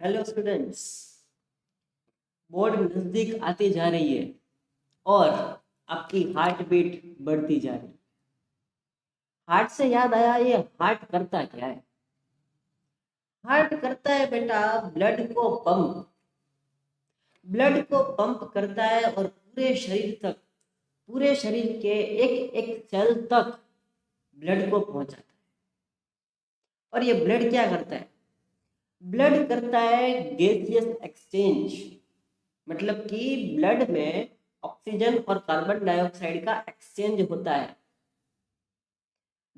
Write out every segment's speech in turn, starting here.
Hello students. Board नज़दीक आती जा रही है और आपकी हार्ट बीट बढ़ती जा रही है। हार्ट से याद आया, ये हार्ट करता क्या है? हार्ट करता है बेटा ब्लड को पंप। ब्लड को पंप करता है और पूरे शरीर तक, पूरे शरीर के एक एक सेल तक ब्लड को पहुंचाता है। और ये ब्लड क्या करता है? ब्लड करता है गैसियस एक्सचेंज। मतलब कि ब्लड में ऑक्सीजन और कार्बन डाइऑक्साइड का एक्सचेंज होता है।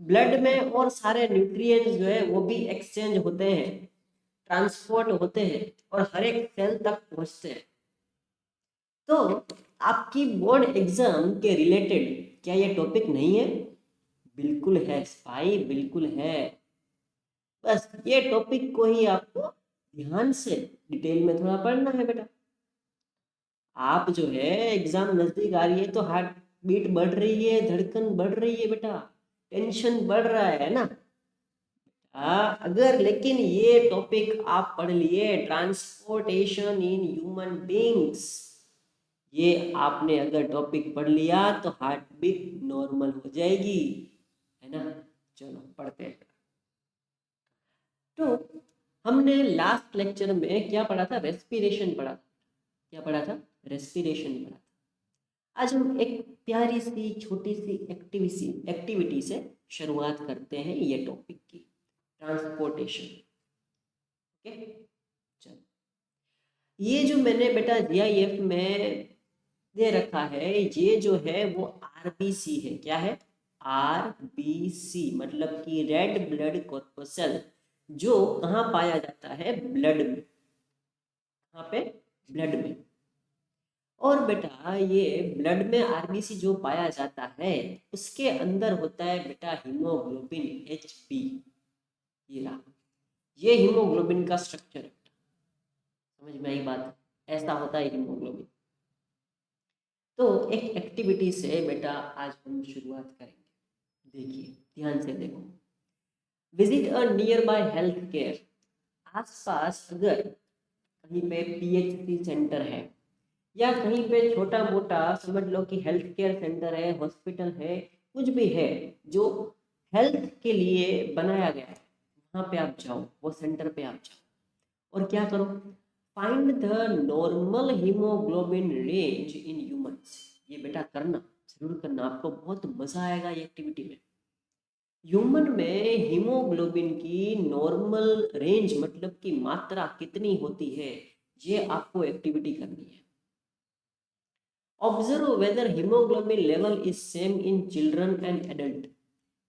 ब्लड में और सारे न्यूट्रिएंट्स जो है वो भी एक्सचेंज होते हैं, ट्रांसपोर्ट होते हैं और हर एक सेल तक पहुंचते हैं। तो आपकी बोर्ड एग्जाम के रिलेटेड क्या ये टॉपिक नहीं है? बिल्कुल है भाई, बिल्कुल है। बस ये टॉपिक को ही आपको ध्यान से डिटेल में थोड़ा पढ़ना है बेटा। आप जो है एग्जाम नजदीक आ रही है तो हार्ट बीट बढ़ रही है, धड़कन बढ़ रही है बेटा, टेंशन बढ़ रहा है ना। अगर लेकिन ये टॉपिक आप पढ़ लिए, ट्रांसपोर्टेशन इन ह्यूमन बींग्स, ये आपने अगर टॉपिक पढ़ लिया तो हार्ट बीट नॉर्मल हो जाएगी, है ना। चलो पढ़ते हैं। तो हमने लास्ट लेक्चर में क्या पढ़ा था? रेस्पिरेशन पढ़ा था। क्या पढ़ा था? रेस्पिरेशन पढ़ा था। आज हम एक प्यारी सी छोटी सी एक्टिविटी से शुरुआत करते हैं ये टॉपिक की, ट्रांसपोर्टेशन। ओके, चलो। ये जो मैंने बेटा जीआईएफ में दे रखा है, ये जो है वो आरबीसी है। क्या है? आरबीसी मतलब कि रेड ब्लड कॉर्पसल, जो कहाँ पाया जाता है? ब्लड में। कहाँ पे? ब्लड में। और बेटा ये ब्लड में आरबीसी जो पाया जाता है, उसके अंदर होता है बेटा हीमोग्लोबिन एचबी। ये रहा, ये हीमोग्लोबिन का स्ट्रक्चर है। समझ में आई बात? ऐसा होता है हीमोग्लोबिन। तो एक एक्टिविटी से बेटा आज हम शुरुआत करेंगे। देखिए, ध्यान से देखो। Visit a near by health care. आसपास अगर कहीं पे पीएचसी सेंटर है या कहीं पे छोटा मोटा समझ लो कि हेल्थ केयर सेंटर है, हॉस्पिटल है, कुछ भी है जो हेल्थ के लिए बनाया गया है, वहाँ पे आप जाओ, वो सेंटर पे आप जाओ और क्या करो? Find the normal haemoglobin range in humans. ये बेटा करना, जरूर करना, आपको बहुत मजा आएगा ये एक्टिविटी में। ह्यूमन में हीमोग्लोबिन की नॉर्मल रेंज मतलब कि मात्रा कितनी होती है, ये आपको एक्टिविटी करनी है। Observe whether haemoglobin level is same in children and adult.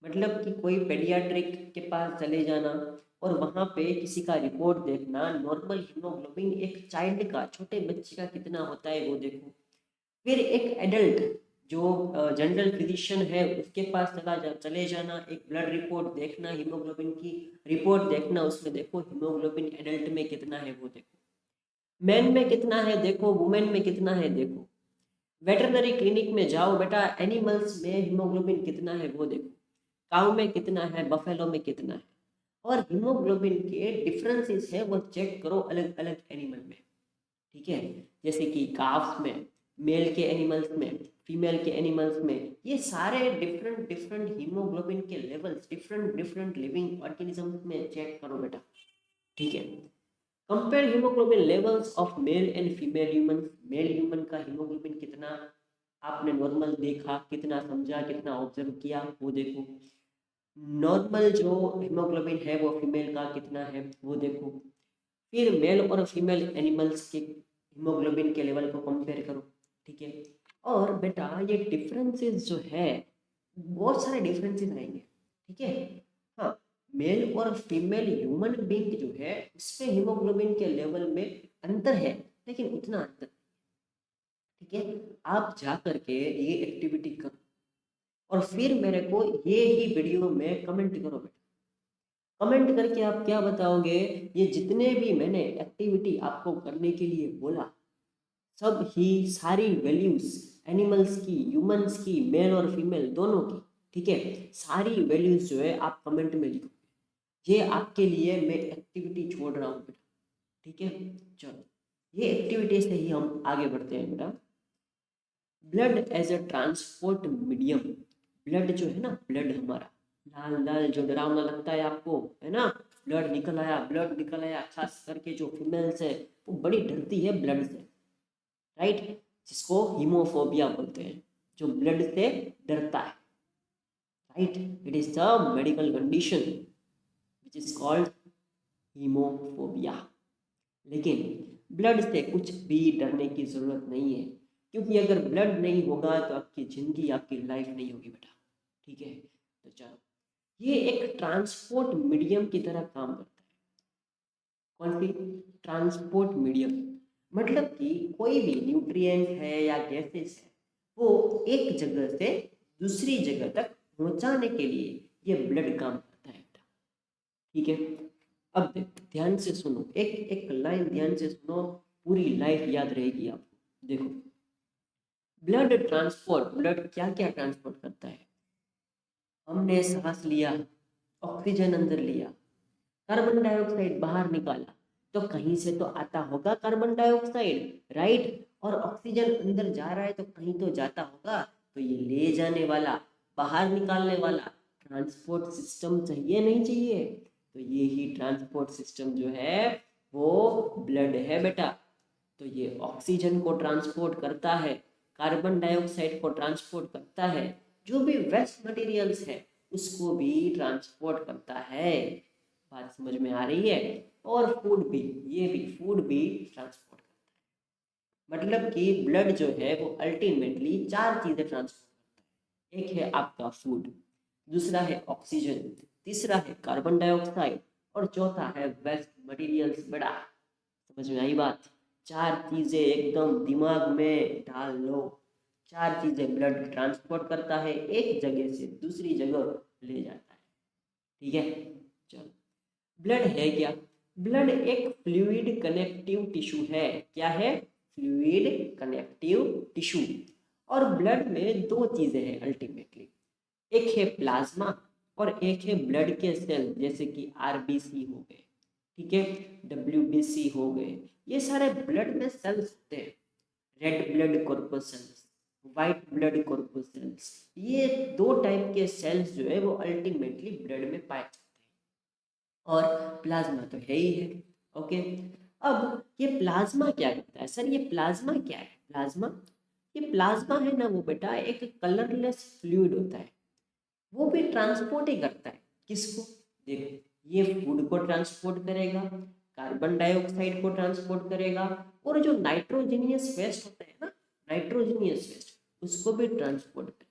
मतलब कि कोई पेडियाट्रिक के पास चले जाना और वहाँ पे किसी का रिपोर्ट देखना, नॉर्मल हीमोग्लोबिन एक चाइल्ड का, छोटे बच्चे का कितना होता है वो देखो। फिर एक एडल्ट जो जनरल फिजिशियन है उसके पास चले जाना, एक ब्लड रिपोर्ट देखना, हीमोग्लोबिन की रिपोर्ट देखना, उसमें देखो हीमोग्लोबिन एडल्ट में कितना है वो देखो, मैन में कितना है देखो, वुमेन में कितना है देखो। वेटरनरी क्लिनिक में जाओ बेटा, एनिमल्स में हीमोग्लोबिन कितना है वो देखो, काऊ में कितना है, बफेलो में कितना है। और हीमोग्लोबिन के डिफरेंसेस है वो चेक करो अलग अलग एनिमल में। ठीक है, जैसे कि काफ्स में, मेल के एनिमल्स में, फीमेल के एनिमल्स में, ये सारे डिफरेंट डिफरेंट हीमोग्लोबिन के levels different different living organisms में चेक करो बेटा। ठीक है, compare haemoglobin levels of male and female human. Male human का हीमोग्लोबिन कितना आपने नॉर्मल देखा, कितना समझा, कितना ऑब्जर्व किया वो देखो। नॉर्मल जो हीमोग्लोबिन है वो फीमेल का कितना है वो देखो। फिर मेल और फीमेल एनिमल्स के हीमोग्लोबिन के लेवल को कंपेयर करो। ठीक है, और बेटा ये डिफरेंसेस जो है, बहुत सारे डिफरेंसेस आएंगे। ठीक है, हाँ, मेल और फीमेल ह्यूमन बींग जो है उसमें हीमोग्लोबिन के लेवल में अंतर है, लेकिन उतना अंतर। ठीक है, आप जा करके ये एक्टिविटी करो और फिर मेरे को ये ही वीडियो में कमेंट करो बेटा। कमेंट करके आप क्या बताओगे? ये जितने भी मैंने एक्टिविटी आपको करने के लिए बोला, सब ही सारी वैल्यूज, एनिमल्स की, ह्यूमंस की, मेल और फीमेल दोनों की, ठीक है, सारी वैल्यूज जो है आप कमेंट में लिखो। ये आपके लिए मैं एक्टिविटी छोड़ रहा हूँ बेटा। ठीक है, चलो ये एक्टिविटी से ही हम आगे बढ़ते हैं बेटा। Blood as a transport medium, blood जो है ना, ब्लड हमारा लाल लाल जो डरावना लगता है आपको, है ना, ब्लड निकल आया, ब्लड निकल आया, खास करके जो फीमेल्स है वो बड़ी डरती है ब्लड से, राइट, जिसको हीमोफोबिया बोलते हैं, जो ब्लड से डरता है, right, it is the medical condition which is called haemophobia. लेकिन ब्लड से कुछ भी डरने की ज़रूरत नहीं है, क्योंकि अगर ब्लड नहीं होगा तो आपकी ज़िंदगी, आपकी लाइफ नहीं होगी बेटा, ठीक है। तो चलो, ये एक ट्रांसपोर्ट मीडियम की तरह काम करता है। कौन सी? ट्रांसपोर्ट मीडियम, मतलब कि कोई भी न्यूट्रिएंट है या गैसेस है, वो एक जगह से दूसरी जगह तक पहुंचाने के लिए ये ब्लड काम करता है बेटा, ठीक है। अब ध्यान से सुनो, एक एक लाइन ध्यान से सुनो, पूरी लाइफ याद रहेगी आपको। देखो, ब्लड ट्रांसपोर्ट, ब्लड क्या क्या ट्रांसपोर्ट करता है? हमने सांस लिया, ऑक्सीजन अंदर लिया, कार्बन डाइऑक्साइड बाहर निकाला, तो कहीं से तो आता होगा कार्बन डाइऑक्साइड, राइट, और ऑक्सीजन अंदर जा रहा है तो कहीं तो जाता होगा, तो ये ले जाने वाला, बाहर निकालने वाला ट्रांसपोर्ट सिस्टम चाहिए नहीं चाहिए? तो ये ही ट्रांसपोर्ट सिस्टम जो है वो ब्लड है बेटा। तो ये ऑक्सीजन को ट्रांसपोर्ट करता है, कार्बन डाइऑक्साइड को ट्रांसपोर्ट करता है, जो भी वेस्ट मटेरियल्स है उसको भी ट्रांसपोर्ट करता है। बात समझ में आ रही है? और फूड भी, ये भी फूड भी ट्रांसपोर्ट करता है। मतलब कि ब्लड जो है वो अल्टीमेटली चार चीजें ट्रांसपोर्ट करता है। एक है आपका फूड, दूसरा है ऑक्सीजन, तीसरा है कार्बन डाइऑक्साइड, और चौथा है वेस्ट मटेरियल्स बेटा। समझ में आई बात? चार चीजें एकदम दिमाग में डाल लो। चार चीजें ब्लड ट्रांसपोर्ट करता है, एक जगह से दूसरी जगह ले जाता है, ठीक है। चलो, ब्लड है क्या? ब्लड एक फ्लूइड कनेक्टिव टिश्यू है। क्या है? Fluid connective tissue. और ब्लड में दो चीजें हैं अल्टीमेटली, एक है प्लाज्मा और एक है ब्लड के सेल, जैसे कि आरबीसी हो गए, ठीक है, डब्ल्यूबीसी हो गए, ये सारे ब्लड में सेल्स होते हैं। Red blood corpuscles, white blood corpuscles, ये दो टाइप के सेल्स जो है वो अल्टीमेटली ब्लड में पाए जाते हैं। और प्लाज्मा तो है ही है, ओके। अब ये प्लाज्मा क्या करता है सर? ये प्लाज्मा क्या है? प्लाज्मा, ये प्लाज्मा है ना वो बेटा एक कलरलेस फ्लूइड होता है, वो भी ट्रांसपोर्ट ही करता है। किसको? देखो, ये फूड को ट्रांसपोर्ट करेगा, कार्बन डाइऑक्साइड को ट्रांसपोर्ट करेगा, और जो नाइट्रोजीनियस वेस्ट होता है ना, नाइट्रोजीनियस वेस्ट, उसको भी ट्रांसपोर्ट करेगा।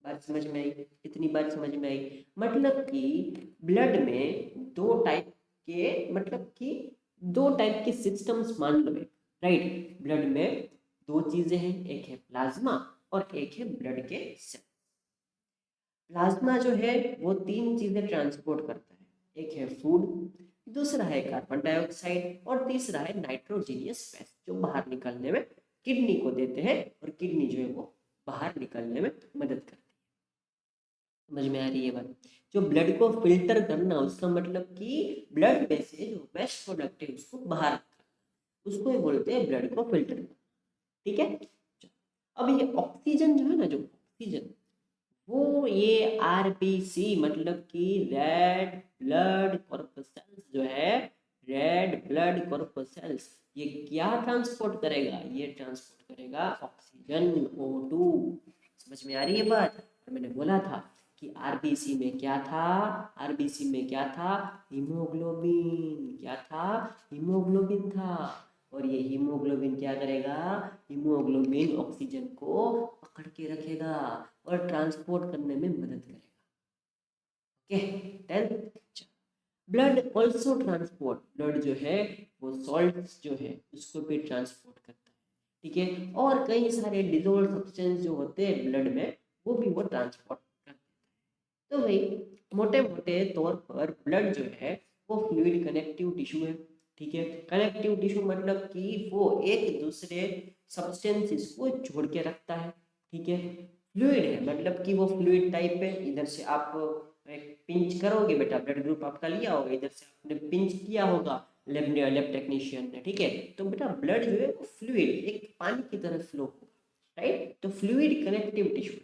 बात समझ में आई? इतनी बात समझ में आई? मतलब कि ब्लड में दो टाइप के, मतलब कि दो टाइप के सिस्टम्स मान लो, राइट। ब्लड में दो चीजें हैं, एक है प्लाज्मा और एक है ब्लड के सेल। प्लाज्मा जो है वो तीन चीजें ट्रांसपोर्ट करता है, एक है फूड, दूसरा है कार्बन डाइऑक्साइड, और तीसरा है नाइट्रोजीनियस गैस, जो बाहर निकलने में किडनी को देते हैं, और किडनी जो है वो बाहर निकलने में मदद करती है। समझ में आ रही है बात? जो ब्लड को फिल्टर करना, उसका मतलब कि ब्लड में से जो वेस्ट प्रोडक्ट है उसको बाहर निकालना, उसको ही बोलते हैं ब्लड को फिल्टर करना, ठीक है। अब ये ऑक्सीजन जो है ना, जो ऑक्सीजन, वो ये आरबीसी मतलब कि रेड ब्लड कॉर्पसेल्स जो है, रेड ब्लड कॉर्पसेल्स, ये क्या ट्रांसपोर्ट करेगा? ये ट्रांसपोर्ट करेगा ऑक्सीजन, O2। समझ में आ रही है बात? और मैंने बोला था कि आरबीसी में क्या था? आरबीसी में क्या था? हीमोग्लोबिन। क्या था? हीमोग्लोबिन था। और ये हीमोग्लोबिन क्या करेगा? हीमोग्लोबिन ऑक्सीजन को पकड़ के रखेगा और ट्रांसपोर्ट करने में मदद करेगा, okay. Then blood also transport, blood जो है वो सॉल्ट्स जो है उसको भी ट्रांसपोर्ट करता है, ठीक है। और कई सारे डिजोल्व सब्सटेंस जो होते हैं ब्लड में, वो भी वो ट्रांसपोर्ट कर देता है। तो भाई मोटे मोटे तौर पर ब्लड जो है वो फ्लूइड कनेक्टिव टिश्यू है, ठीक है। कनेक्टिव टिश्यू मतलब कि वो एक दूसरे सब्सटेंसेस को जोड़ के रखता है, ठीक है। फ्लूइड है मतलब कि वो फ्लूइड टाइप है, इधर से आप एक पिंच करोगे बेटा, ब्लड ग्रुप आपका लिया होगा, इधर से आपने पिंच किया होगा, लैब टेक्नीशियन ने, ठीक है। तो बेटा ब्लड जो है वो फ्लूइड, एक पानी की तरह फ्लो होगा, राइट। तो फ्लूइड कनेक्टिव टिश्यू,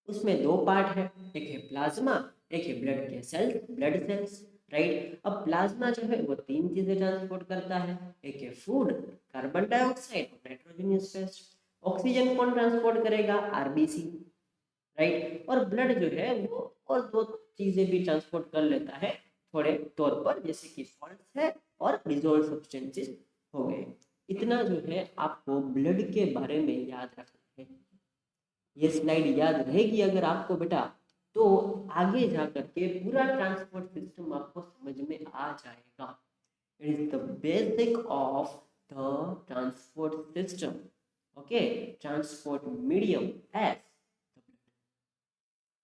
उसमें दो पार्ट है, एक है प्लाज्मा, एक है ब्लड के सेल्स, ब्लड सेल्स, राइट। अब प्लाज्मा जो है वो तीन चीजें ट्रांसपोर्ट करता है, एक है food, carbon dioxide, nitrogenous waste. Oxygen कौन ट्रांसपोर्ट करेगा? RBC, right. और ब्लड जो है वो और दो चीजें भी ट्रांसपोर्ट कर लेता है थोड़े तौर पर, जैसे कि सॉल्ट्स है और डिजोल्व सब्सटेंसेस हो गए। इतना जो है आपको ब्लड के बारे में याद रखना है। ये स्लाइड याद रहेगी अगर आपको बेटा, तो आगे जाकर के पूरा ट्रांसपोर्ट सिस्टम आपको समझ में आ जाएगा। It is the basic of the transport system, okay, transport medium as.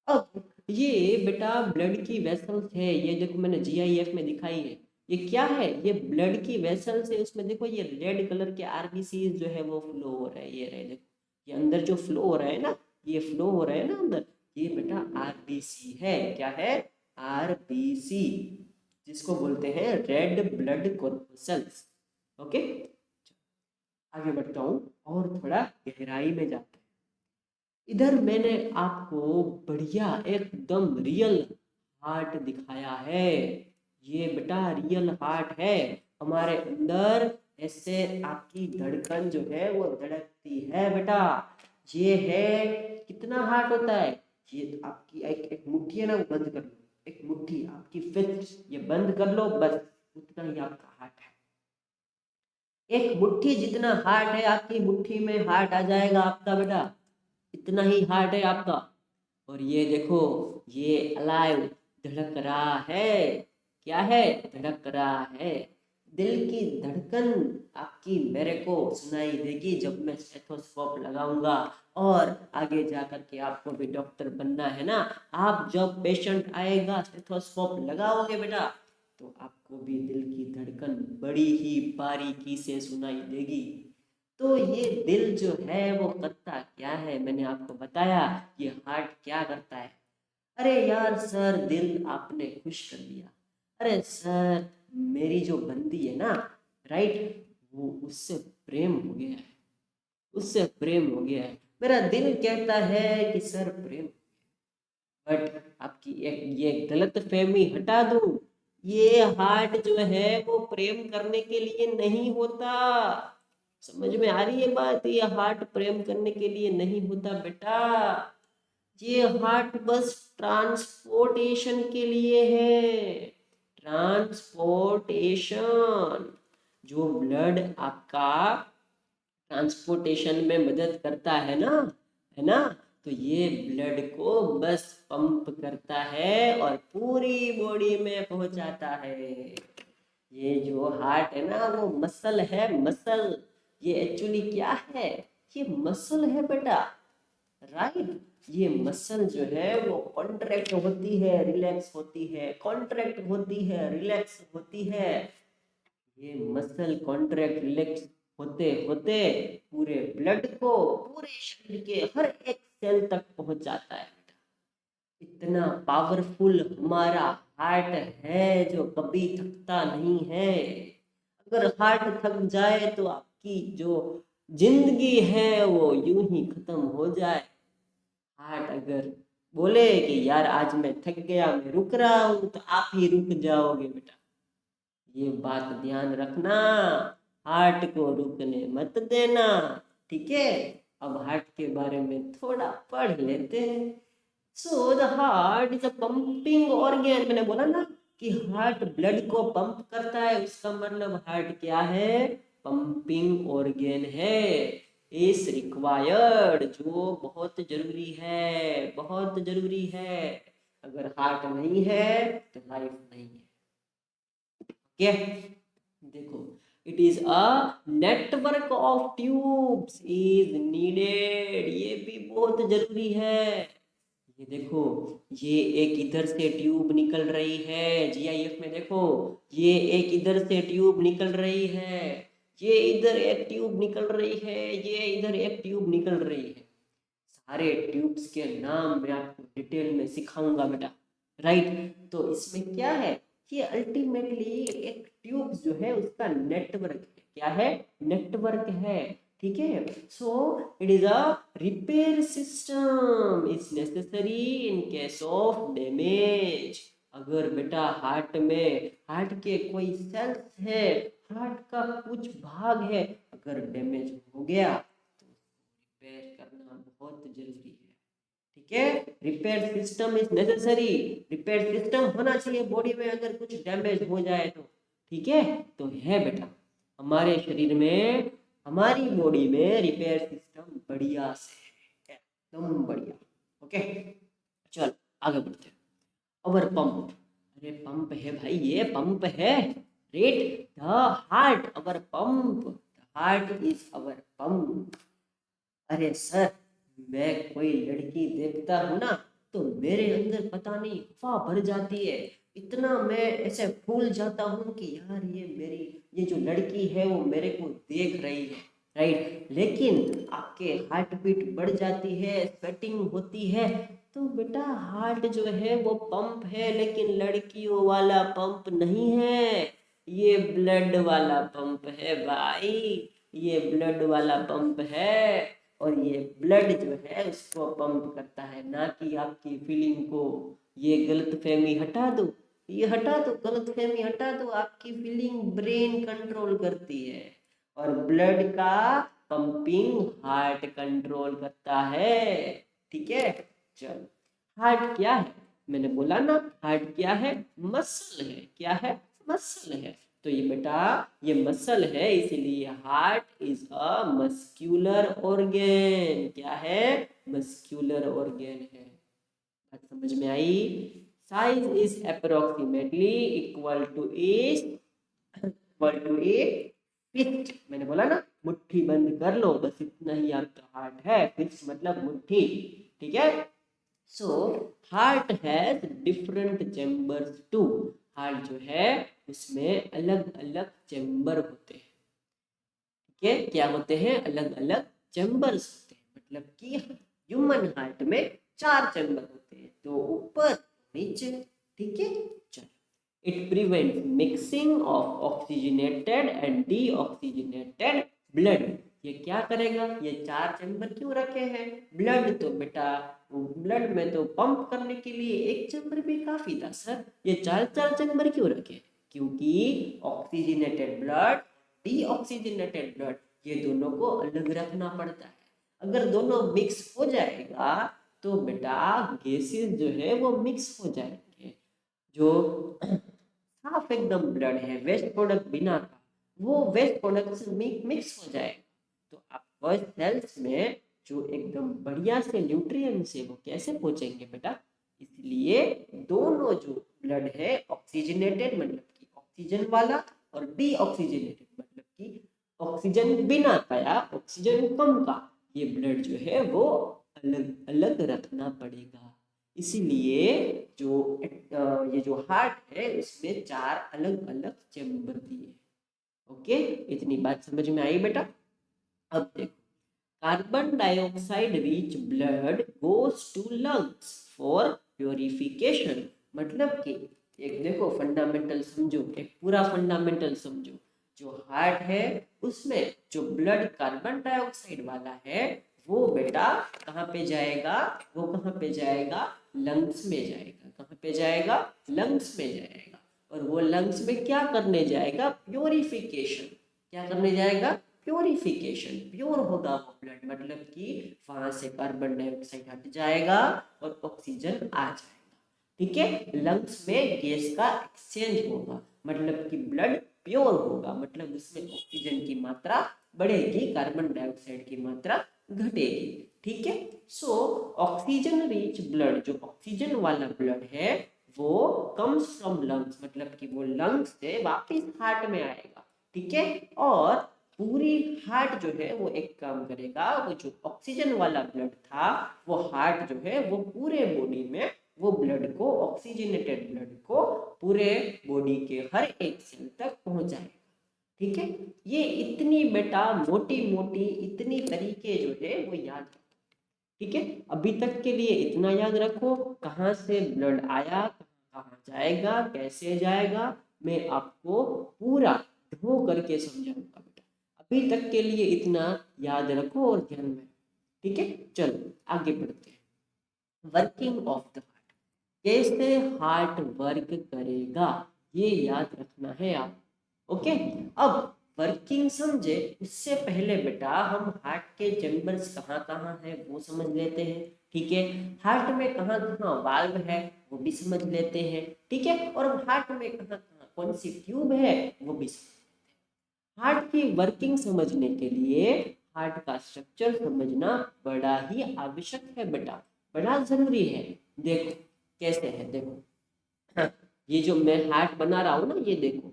अब ये बेटा ब्लड की वेसल्स है, ये देखो मैंने जीआईएफ में दिखाई है। ये क्या है? ये ब्लड की वेसल्स है। उसमें देखो ये रेड कलर के आरबीसी जो है वो फ्लो हो रहा है, ये रहे देखो, ये अंदर जो फ्लो हो रहा है ना, ये फ्लो हो रहा है ना अंदर, ये बेटा आरबीसी है। क्या है? आरबीसी, जिसको बोलते हैं रेड ब्लड कॉर्पसेल्स। ओके, आगे बढ़ता हूँ और थोड़ा गहराई में जाते हैं। इधर मैंने आपको बढ़िया एकदम रियल हार्ट दिखाया है। ये बेटा रियल हार्ट है, हमारे अंदर ऐसे आपकी धड़कन जो है वो धड़कती है बेटा। ये है, कितना हार्ट होता है? ये आपकी एक मुट्ठी है ना, वो बंद कर लो, एक मुट्ठी आपकी फिस्ट, ये बंद कर लो, बस उतना ही आपका हार्ट है। एक मुट्ठी जितना हार्ट है, आपकी मुट्ठी में हार्ट आ जाएगा आपका बेटा, इतना ही हार्ट है आपका। और ये देखो, ये अलाइव, धड़क रहा है। क्या है? धड़क रहा है। दिल की धड़कन आपकी मेरे को सुनाई देगी जब मैं स्टेथोस्कोप लगाऊंगा। और आगे जाकर के आपको भी डॉक्टर बनना है ना, आप जब पेशेंट आएगा स्टेथोस्कोप लगाओगे बेटा, तो आपको भी दिल की धड़कन बड़ी ही बारीकी से सुनाई देगी। तो ये दिल जो है वो करता क्या है, मैंने आपको बताया। ये हार्ट क्या करता है? अरे यार सर, दिल आपने खुश कर दिया। अरे सर, मेरी जो बंदी है ना, राइट, वो उससे प्रेम हो गया है, उससे प्रेम हो गया है। मेरा दिल कहता है कि सर प्रेम, बट आपकी एक ये गलत फहमी हटा दूं, ये हार्ट जो है वो प्रेम करने के लिए नहीं होता। समझ में आ रही है बात? ये हार्ट प्रेम करने के लिए नहीं होता बेटा, ये हार्ट बस ट्रांसपोर्टेशन के लिए है। ट्रांसपोर्टेशन, जो ब्लड आपका ट्रांसपोर्टेशन में मदद करता है ना, तो ये ब्लड को बस पंप करता है और पूरी बॉडी में पहुंचाता है। ये जो हार्ट है ना, वो मसल है, मसल। ये एक्चुअली क्या है? ये मसल है बेटा, राइट। ये मसल जो है वो कॉन्ट्रैक्ट होती है, रिलैक्स होती है, कॉन्ट्रैक्ट होती है, रिलैक्स होती है। ये मसल कॉन्ट्रैक्ट रिलैक्स होते होते पूरे ब्लड को पूरे शरीर के हर एक सेल तक पहुंच जाता है। इतना पावरफुल हमारा हार्ट है जो कभी थकता नहीं है। अगर हार्ट थक जाए तो आपकी जो जिंदगी है वो यूं ही खत्म हो जाए। हार्ट अगर बोले कि यार आज मैं थक गया, मैं रुक रहा हूं, तो आप ही रुक जाओगे बेटा। ये बात ध्यान रखना, हार्ट को रुकने मत देना, ठीक है। अब हार्ट के बारे में थोड़ा पढ़ लेते हैं। So the heart is a pumping organ. मैंने बोला ना कि हार्ट ब्लड को पंप करता है, उसका मतलब हार्ट क्या है? पंपिंग ऑर्गन है। इज रिक्वायर्ड, जो बहुत जरूरी है, बहुत जरूरी है। अगर हार्ट नहीं है तो लाइफ नहीं है। क्या? देखो, it is a network of tubes is needed, ये भी बहुत जरूरी है। ये देखो, ये एक इधर से ट्यूब निकल रही है, जीआईएफ में देखो, ये एक इधर से ट्यूब निकल रही है, ये इधर एक ट्यूब निकल रही है, ये इधर एक ट्यूब निकल रही है। सारे ट्यूब्स के नाम मैं आपको डिटेल में सिखाऊंगा बेटा, राइट। तो इसमें क्या है ये अल्टीमेटली एक ट्यूब जो है उसका नेटवर्क है। क्या है? नेटवर्क है। ठीक है। So it is a repair system is necessary in case of damage. अगर बेटा हार्ट के कोई सेल्स है, हार्ट का कुछ भाग है, अगर डैमेज हो गया तो रिपेयर करना बहुत जरूरी है। ठीक है। Repair system is necessary. Repair system होना चाहिए बॉडी में अगर कुछ डैमेज हो जाए तो। ठीक है। तो है बेटा हमारे शरीर में, हमारी बॉडी में रिपेयर सिस्टम बढ़िया से है, एकदम बढ़िया। ओके चल आगे बढ़ते हैं। अवर पंप, अरे पंप है भाई, ये पंप है। Rate the heart our pump, the heart is our pump. अरे सर मैं कोई लड़की देखता हूँ ना तो मेरे अंदर पता नहीं अफवाह भर जाती है, इतना मैं ऐसे फूल जाता हूँ कि यार ये जो लड़की है वो मेरे को देख रही है, राइट। लेकिन आपके हार्ट बीट बढ़ जाती है, स्वेटिंग होती है, तो बेटा हार्ट जो है वो पंप है, लेकिन लड़कियों वाला पंप नहीं है, ये ब्लड वाला पंप है भाई, ये ब्लड वाला पंप है। और ये ब्लड जो है उसको पंप करता है, ना कि आपकी फीलिंग को। ये गलतफहमी हटा दो, ये हटा दो, गलतफहमी हटा दो, आपकी फीलिंग ब्रेन कंट्रोल करती है और ब्लड का पंपिंग हार्ट कंट्रोल करता है। ठीक है। चल हार्ट क्या है? मैंने बोला ना हार्ट क्या है? मसल है। क्या है? मसल है। तो ये बेटा ये मसल है, इसीलिए heart is a muscular organ. क्या है? मस्क्यूलर ऑर्गेन है। बात समझ में आई? Size is approximately equal to a fist. मैंने बोला ना मुट्ठी बंद कर लो, बस इतना ही आपका हार्ट है। फिस्ट मतलब मुट्ठी। ठीक है। So heart has different chambers too. Heart जो है उसमें अलग अलग चैम्बर होते हैं। ठीक है। क्या होते हैं? अलग अलग चैम्बर्स होते हैं। मतलब कि ह्यूमन हार्ट में 4 चैम्बर होते हैं, तो ऊपर नीचे। ठीक है। चलो it prevents mixing of oxygenated and deoxygenated blood. ये क्या करेगा? ये 4 चैम्बर क्यों रखे हैं? ब्लड तो बेटा ब्लड में तो पंप करने के लिए एक चैम्बर भी काफी था सर, ये 4 चैम्बर क्यों रखे? क्योंकि ऑक्सीजनेटेड ब्लड, डीऑक्सीजनेटेड ब्लड, ये दोनों को अलग रखना पड़ता है। अगर दोनों मिक्स हो जाएगा तो बेटा गैसेस जो है वो मिक्स हो जाएंगे। जो साफ एकदम ब्लड है, वेस्ट प्रोडक्ट बिना का, वो वेस्ट प्रोडक्ट से मिक्स हो जाएगा। तो आपको सेल्स में जो एकदम बढ़िया से न्यूट्रिएंट्स है वो कैसे पहुंचेंगे बेटा? इसलिए दोनों जो ब्लड है ऑक्सीजनेटेड मतलब कि ऑक्सीजन वाला, और डीऑक्सीजनेटेड मतलब कि ऑक्सीजन बिना का या ऑक्सीजन कम का, ये ब्लड जो है वो अलग अलग रखना पड़ेगा। इसीलिए जो ये जो हार्ट है उसमें 4 अलग अलग चैम्बर दिए। ओके इतनी बात समझ में आई बेटा? अब देखो carbon dioxide rich blood goes to lungs for purification. मतलब कि एक देखो फंडामेंटल समझो, एक पूरा फंडामेंटल समझो। जो हार्ट है उसमें जो ब्लड कार्बन डाइऑक्साइड वाला है वो बेटा कहाँ पे जाएगा? वो कहाँ पे जाएगा? लंग्स में जाएगा। कहाँ पे जाएगा? लंग्स में जाएगा। और वो लंग्स में क्या करने जाएगा? प्योरिफिकेशन। क्या करने जाएगा? प्योरिफिकेशन। प्योर होगा वो ब्लड, मतलब कि वहां से कार्बन डाइऑक्साइड हट जाएगा और ऑक्सीजन आ जाएगा। ठीक है। लंग्स में गैस का एक्सचेंज होगा, मतलब कि ब्लड प्योर होगा, मतलब उसमें ऑक्सीजन की मात्रा बढ़ेगी, कार्बन डाइऑक्साइड की मात्रा घटेगी। ठीक है। सो ऑक्सीजन रिच ब्लड, जो ऑक्सीजन वाला ब्लड है वो कम्स फ्रॉम लंग्स, मतलब कि वो लंग्स से वापस हार्ट में आएगा। ठीक है। और पूरी हार्ट जो है वो एक काम करेगा, वो जो ऑक्सीजन वाला ब्लड था वो हार्ट जो है वो पूरे बॉडी में वो ब्लड को, ऑक्सीजनेटेड ब्लड को पूरे बॉडी के हर एक सेल तक पहुंचाएगा। ठीक है। ये इतनी बेटा मोटी मोटी इतनी तरीके जो है वो याद रखो। ठीक है। अभी तक के लिए इतना याद रखो, कहाँ से ब्लड आया, कहाँ जाएगा, कैसे जाएगा, मैं आपको पूरा ड्रॉ करके समझाऊंगा बेटा। अभी तक के लिए इतना याद रखो और ध्यान में, ठीक है। चलो आगे बढ़ते हैं। वर्किंग ऑफ द हार्ट, कैसे हार्ट वर्क करेगा ये याद रखना है आप, ओके। अब वर्किंग समझे उससे पहले बेटा हम हार्ट के चैम्बर्स कहाँ कहाँ है वो समझ लेते हैं, ठीक है। हार्ट में कहाँ कहाँ वाल्व है वो भी समझ लेते हैं, ठीक है। और हार्ट में कहाँ कहाँ कौन सी ट्यूब है वो भी समझ। हार्ट की वर्किंग समझने के लिए हार्ट का स्ट्रक्चर समझना बड़ा ही आवश्यक है बेटा, बड़ा जरूरी है। देखो कैसे है, देखो हाँ, ये जो मैं हार्ट बना रहा हूँ ना, ये देखो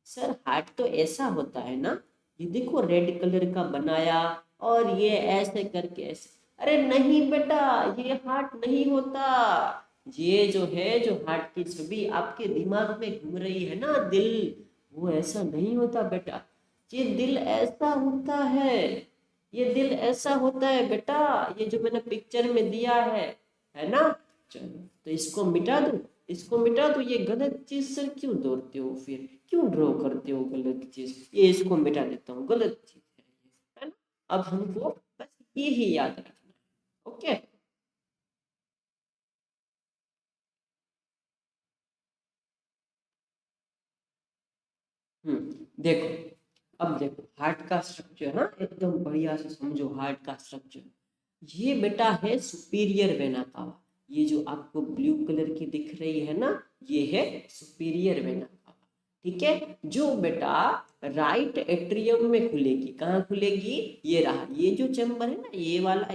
सर, हार्ट तो ऐसा होता है ना, ये देखो रेड कलर का बनाया और ये ऐसे करके ऐसे। अरे नहीं बेटा, ये हार्ट नहीं होता। ये जो है, जो हार्ट की छवि आपके दिमाग में घूम रही है ना, दिल, वो ऐसा नहीं होता बेटा। ये दिल ऐसा होता ये दिल ऐसा होता है बेटा, ये जो मैंने पिक्चर में दिया है ना। चलो तो इसको मिटा दो, इसको मिटा दो। ये गलत चीज सर क्यों दौड़ते हो, फिर क्यों ड्रॉ करते हो गलत चीज, ये इसको मिटा देता हूँ, गलत चीज है ना। अब हमको बस ये ही याद रखना है, ओके। देखो, अब देखो हार्ट का स्ट्रक्चर ना एकदम बढ़िया से समझो। हार्ट का स्ट्रक्चर, ये बेटा है सुपीरियर वेना कावा। ये जो आपको ब्लू कलर की दिख रही है ना, ये है सुपीरियर वेना कावा, ठीक है। जो बेटा राइट एट्रियम में खुलेगी, कहाँ खुलेगी, ये रहा, ये जो चैम्बर है ना, ये वाला,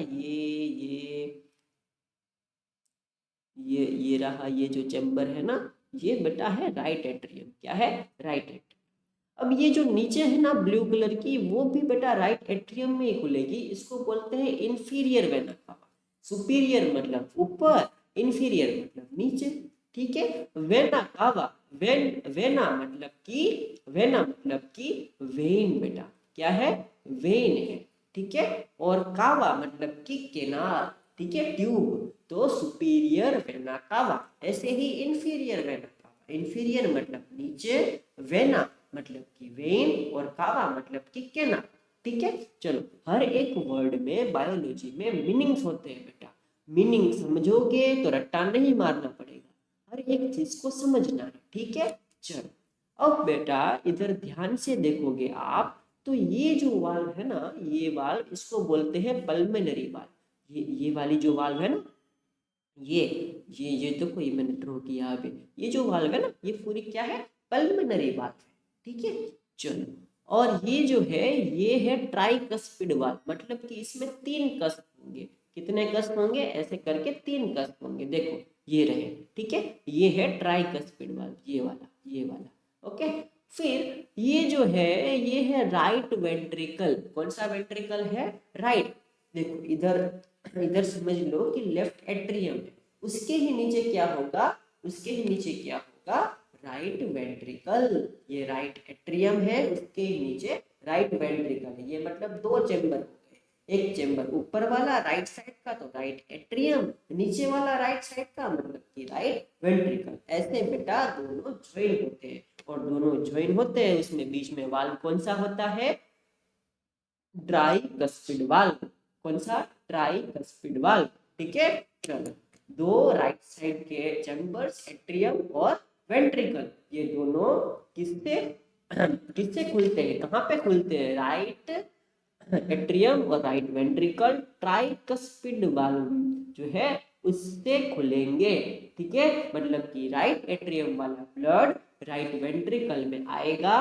ये रहा, ये जो चैम्बर है ना, ये बेटा है राइट एट्रियम। क्या है, राइट एट्रियम। अब ये जो नीचे है ना ब्लू कलर की, वो भी बेटा राइट एट्रियम में ही खुलेगी। इसको बोलते हैं इंफीरियर वेना कावा। सुपीरियर मतलब ऊपर, इंफीरियर मतलब नीचे, ठीक है। वेना कावा, वेना मतलब कि वेन बेटा। क्या है, वेन है, ठीक है। और कावा मतलब कि केनाल, ठीक है, ट्यूब। तो सुपीरियर वेना कावा, ऐसे ही इंफीरियर वेना कावा। इंफीरियर मतलब नीचे, वेना मतलब कि वेन, और कावा मतलब कि केना, ठीक है। चलो, हर एक वर्ड में बायोलॉजी में मीनिंग्स होते हैं बेटा। मीनिंग समझोगे तो रट्टा नहीं मारना पड़ेगा, हर एक चीज को समझना है, ठीक है। चलो अब बेटा इधर ध्यान से देखोगे आप, तो ये जो वाल्व है ना, ये वाल्व, इसको बोलते हैं पल्मोनरी वाल्व। ये वाली जो वाल्व है ना, ये ये तो कोई मैंने ड्रॉ किया अभी, ये जो वाल्व है ना, ये पूरी क्या है, पल्मोनरी वाल्व है, ठीक है। चलो, और ये जो है, ये है ट्राइकस्पिड वाल्व, मतलब कि इसमें तीन कस्प होंगे। कितने कस्प होंगे, ऐसे करके तीन कस्प होंगे, देखो ये रहे, ठीक है। ये है ट्राइकस्पिड वाल्व, ये वाला, ओके। फिर ये जो है, ये है राइट वेंट्रिकल। कौन सा वेंट्रिकल है, राइट। देखो इधर, इधर समझ लो कि लेफ्ट एट्रियम है, उसके ही नीचे क्या होगा, उसके ही नीचे क्या होगा, राइट वेंट्रिकल। ये राइट एट्रियम है, उसके ही नीचे राइट वेंट्रिकल है। ये मतलब दो चेंबर हो गए, एक चेंबर ऊपर वाला राइट साइड का तो राइट एट्रियम, नीचे वाला राइट साइड का मतलब कि राइट वेंट्रिकल। ऐसे बेटा दोनों ज्वाइन होते हैं, और दोनों ज्वाइन होते हैं, उसमें बीच में वाल्व कौन सा होता है, ट्राइकस्पिड वाल्व। कौन सा, ट्राइकस्पिड वाल्व, ठीक है। चलो, दो राइट साइड के चैम्बर्स, एट्रियम और वेंट्रिकल, ये दोनों किससे किससे खुलते हैं, कहाँ पे खुलते हैं, राइट एट्रियम और राइट वेंट्रिकल। ट्राइकस्पिड वाल्व जो है उससे खुलेंगे, ठीक है। मतलब कि राइट एट्रियम वाला ब्लड राइट वेंट्रिकल में आएगा,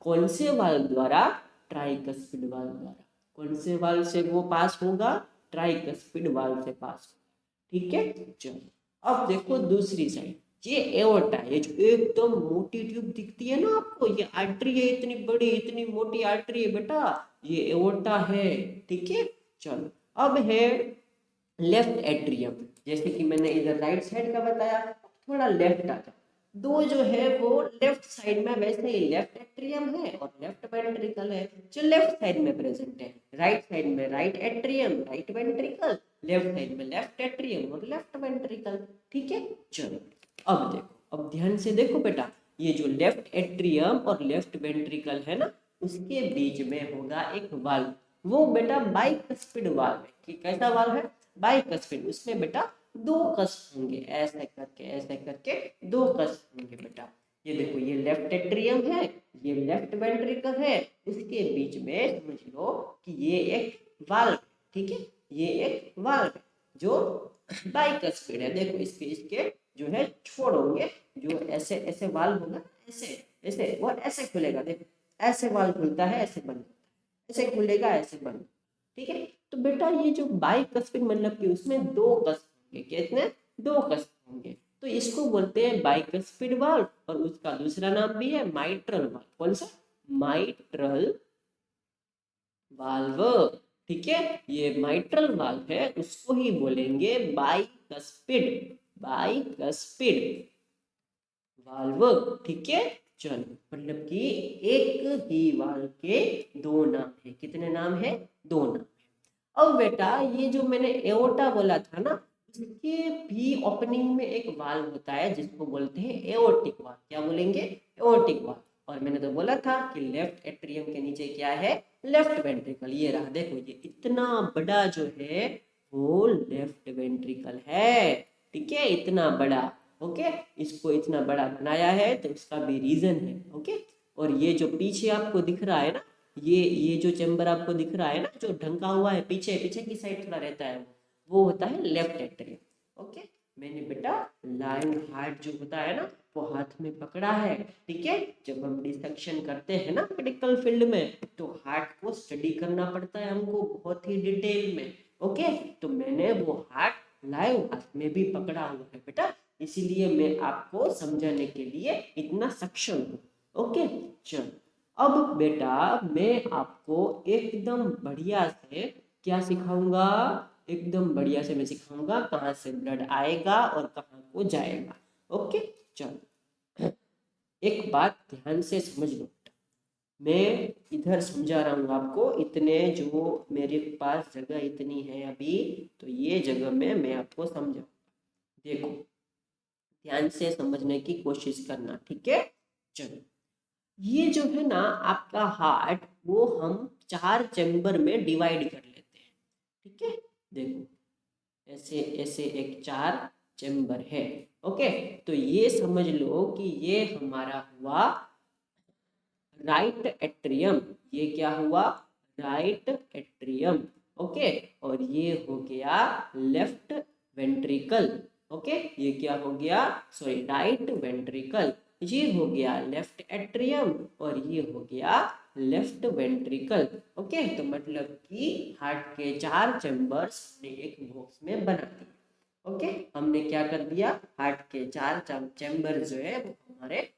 कौन से वाल्व द्वारा, ट्राइकस्पिड वाल्व द्वारा। कौन से वाल्व से वो पास होगा, ट्राइकस्पिड वाल्व से पास होगा, ठीक है। चलो अब देखो दूसरी साइड, ये एओर्टा है, ये जो एकदम मोटी ट्यूब दिखती है ना आपको, ये आर्टरी है, इतनी बड़ी इतनी मोटी आर्टरी है बेटा, ये एओर्टा है, ठीक है। चलो अब है लेफ्ट एट्रियम। जैसे कि मैंने इधर राइट साइड का बताया, थोड़ा लेफ्ट आ जाओ। दो जो है वो लेफ्ट साइड में, वैसे ही लेफ्ट एट्रियम है और लेफ्ट वेंट्रिकल है, जो लेफ्ट साइड में प्रेजेंट है। राइट साइड में right atrium, right ventricle, left side में लेफ्ट एट्रियम और लेफ्ट वेंट्रिकल, ठीक है। चलो अब देखो, अब ध्यान से देखो बेटा, ये जो लेफ्ट एट्रियम और लेफ्ट वेंट्रिकल है ना, उसके बीच में होगा एक वाल्व। वो बेटा बाइकस्पिड वाल्व है। कि कैसा वाल्व है? बाइकस्पिड। उसमें बेटा दो कस होंगे, ऐसे करके दो कस होंगे बेटा। ये देखो, ये लेफ्ट एट्रियम है, ये लेफ्ट वेंट्रिकल है, इसके बीच में समझ लो कि ये एक वाल्व, ठीक है, ये एक वाल्व है जो बाइकस्पिड है। देखो इसके इसके जो है छोड़ होंगे, जो ऐसे ऐसे वाल्व होगा, ऐसे ऐसे वो ऐसे खुलेगा। देखो ऐसे वाल्व खुलता है, ऐसे बंद होता है, ऐसे खुलेगा, ऐसे बंद, ठीक है। तो बेटा ये जो बाइकस्पिड मतलब कि उसमें दो कस होंगे, कितने? दो कस होंगे। तो इसको बोलते हैं बाइकस्पिड वाल्व, और उसका दूसरा नाम भी है माइट्रल वाल्व। कौन सा? माइट्रल वाल्व, ठीक है। ये माइट्रल वाल्व है, उसको ही बोलेंगे बाइकस्पिड, बाइकस्पिड वाल्व, ठीक है। चलो, मतलब कि एक ही वाल्व के दो नाम है। कितने नाम है? दो नाम है। अब बेटा ये जो मैंने एओर्टा बोला था ना, इसके भी ओपनिंग में एक वाल्व होता है जिसको बोलते हैं एओर्टिक वाल्व। क्या बोलेंगे? Aortic valve. और मैंने तो बोला था कि लेफ्ट एट्रियम के नीचे क्या है? Left ventricle. ये रहा, देखो ये इतना बड़ा जो है वो लेफ्ट वेंट्रिकल है, ठीक है, इतना बड़ा। ओके, इसको इतना बड़ा बनाया है तो इसका भी रीजन है। ओके, और ये जो पीछे आपको दिख रहा है ना, ये जो चैम्बर आपको दिख रहा है ना, जो ढंका हुआ है पीछे पीछे की साइड थोड़ा रहता है, वो होता है लेफ्ट एट्रियम। ओके, मैंने बेटा लाइन हार्ट जो होता है ना, वो हाथ में पकड़ा है, ठीक है। जब हम डिसेक्शन करते हैं ना मेडिकल फील्ड में, तो हार्ट को स्टडी करना पड़ता है हमको बहुत ही डिटेल में। ओके, तो मैंने वो हार्ट लाइव हाथ में भी पकड़ा हुआ है बेटा, इसीलिए मैं आपको समझाने के लिए इतना सक्षम हूँ। ओके, चलो अब बेटा मैं आपको एकदम बढ़िया से क्या सिखाऊंगा? एकदम बढ़िया से मैं सिखाऊंगा कहाँ से ब्लड आएगा और कहाँ को जाएगा। ओके, चलो एक बात ध्यान से समझ लो, मैं इधर समझा रहा हूँ आपको, इतने जो मेरे पास जगह इतनी है अभी, तो ये जगह में मैं आपको समझाऊंगा। देखो ध्यान से समझने की कोशिश करना, ठीक है। चलो, ये जो है ना आपका हार्ट, वो हम चार चैम्बर में डिवाइड कर लेते हैं, ठीक है। देखो ऐसे ऐसे एक चार चैम्बर है। ओके, तो ये समझ लो कि ये हमारा हुआ राइट एट्रियम। ये क्या हुआ? Right atrium. ओके, और ये हो गया लेफ्ट वेंट्रिकल। ओके, ये क्या हो गया? Sorry, right ventricle. ये हो गया लेफ्ट एट्रियम, और ये हो गया लेफ्ट वेंट्रिकल। ओके, तो मतलब कि हार्ट के चार चैम्बर्स ने एक बॉक्स में बना दिए। ओके, हमने क्या कर दिया? हार्ट के चार चैम्बर जो है वो हमारे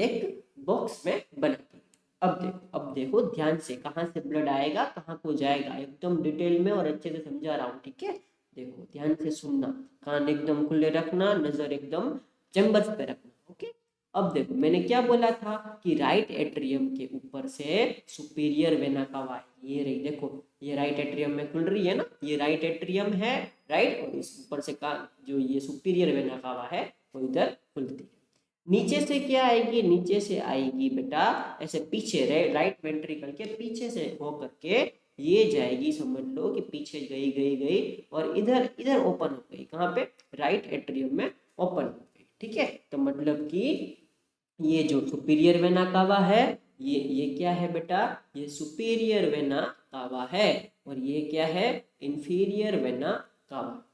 एक बॉक्स में बना दिया। अब देखो ध्यान से, कहाँ से ब्लड आएगा कहाँ को जाएगा, एकदम डिटेल में और अच्छे से समझा रहा हूँ, ठीक है। देखो ध्यान से सुनना, कान एकदम खुले रखना, नजर एकदम चैम्बर्स पे रखना। ओके, अब देखो मैंने क्या बोला था कि राइट एट्रियम के ऊपर से सुपीरियर वेना कावा, ये रही, देखो ये राइट एट्रियम में खुल रही है ना, ये राइट एट्रियम है, राइट, और इस ऊपर से का जो ये सुपीरियर वेना कावा है वो इधर खुलती है। नीचे से क्या आएगी? नीचे से आएगी बेटा ऐसे पीछे, राइट वेंट्रिकल के पीछे से हो करके ये जाएगी, समझ लो कि पीछे गई गई गई और इधर इधर ओपन हो गई। कहाँ पे? राइट एट्रियम में ओपन हो गई, ठीक है। तो मतलब कि ये जो सुपीरियर वेना कावा है, ये क्या है बेटा? ये सुपीरियर वेना कावा है, और ये क्या है? इंफीरियर वेना कावा।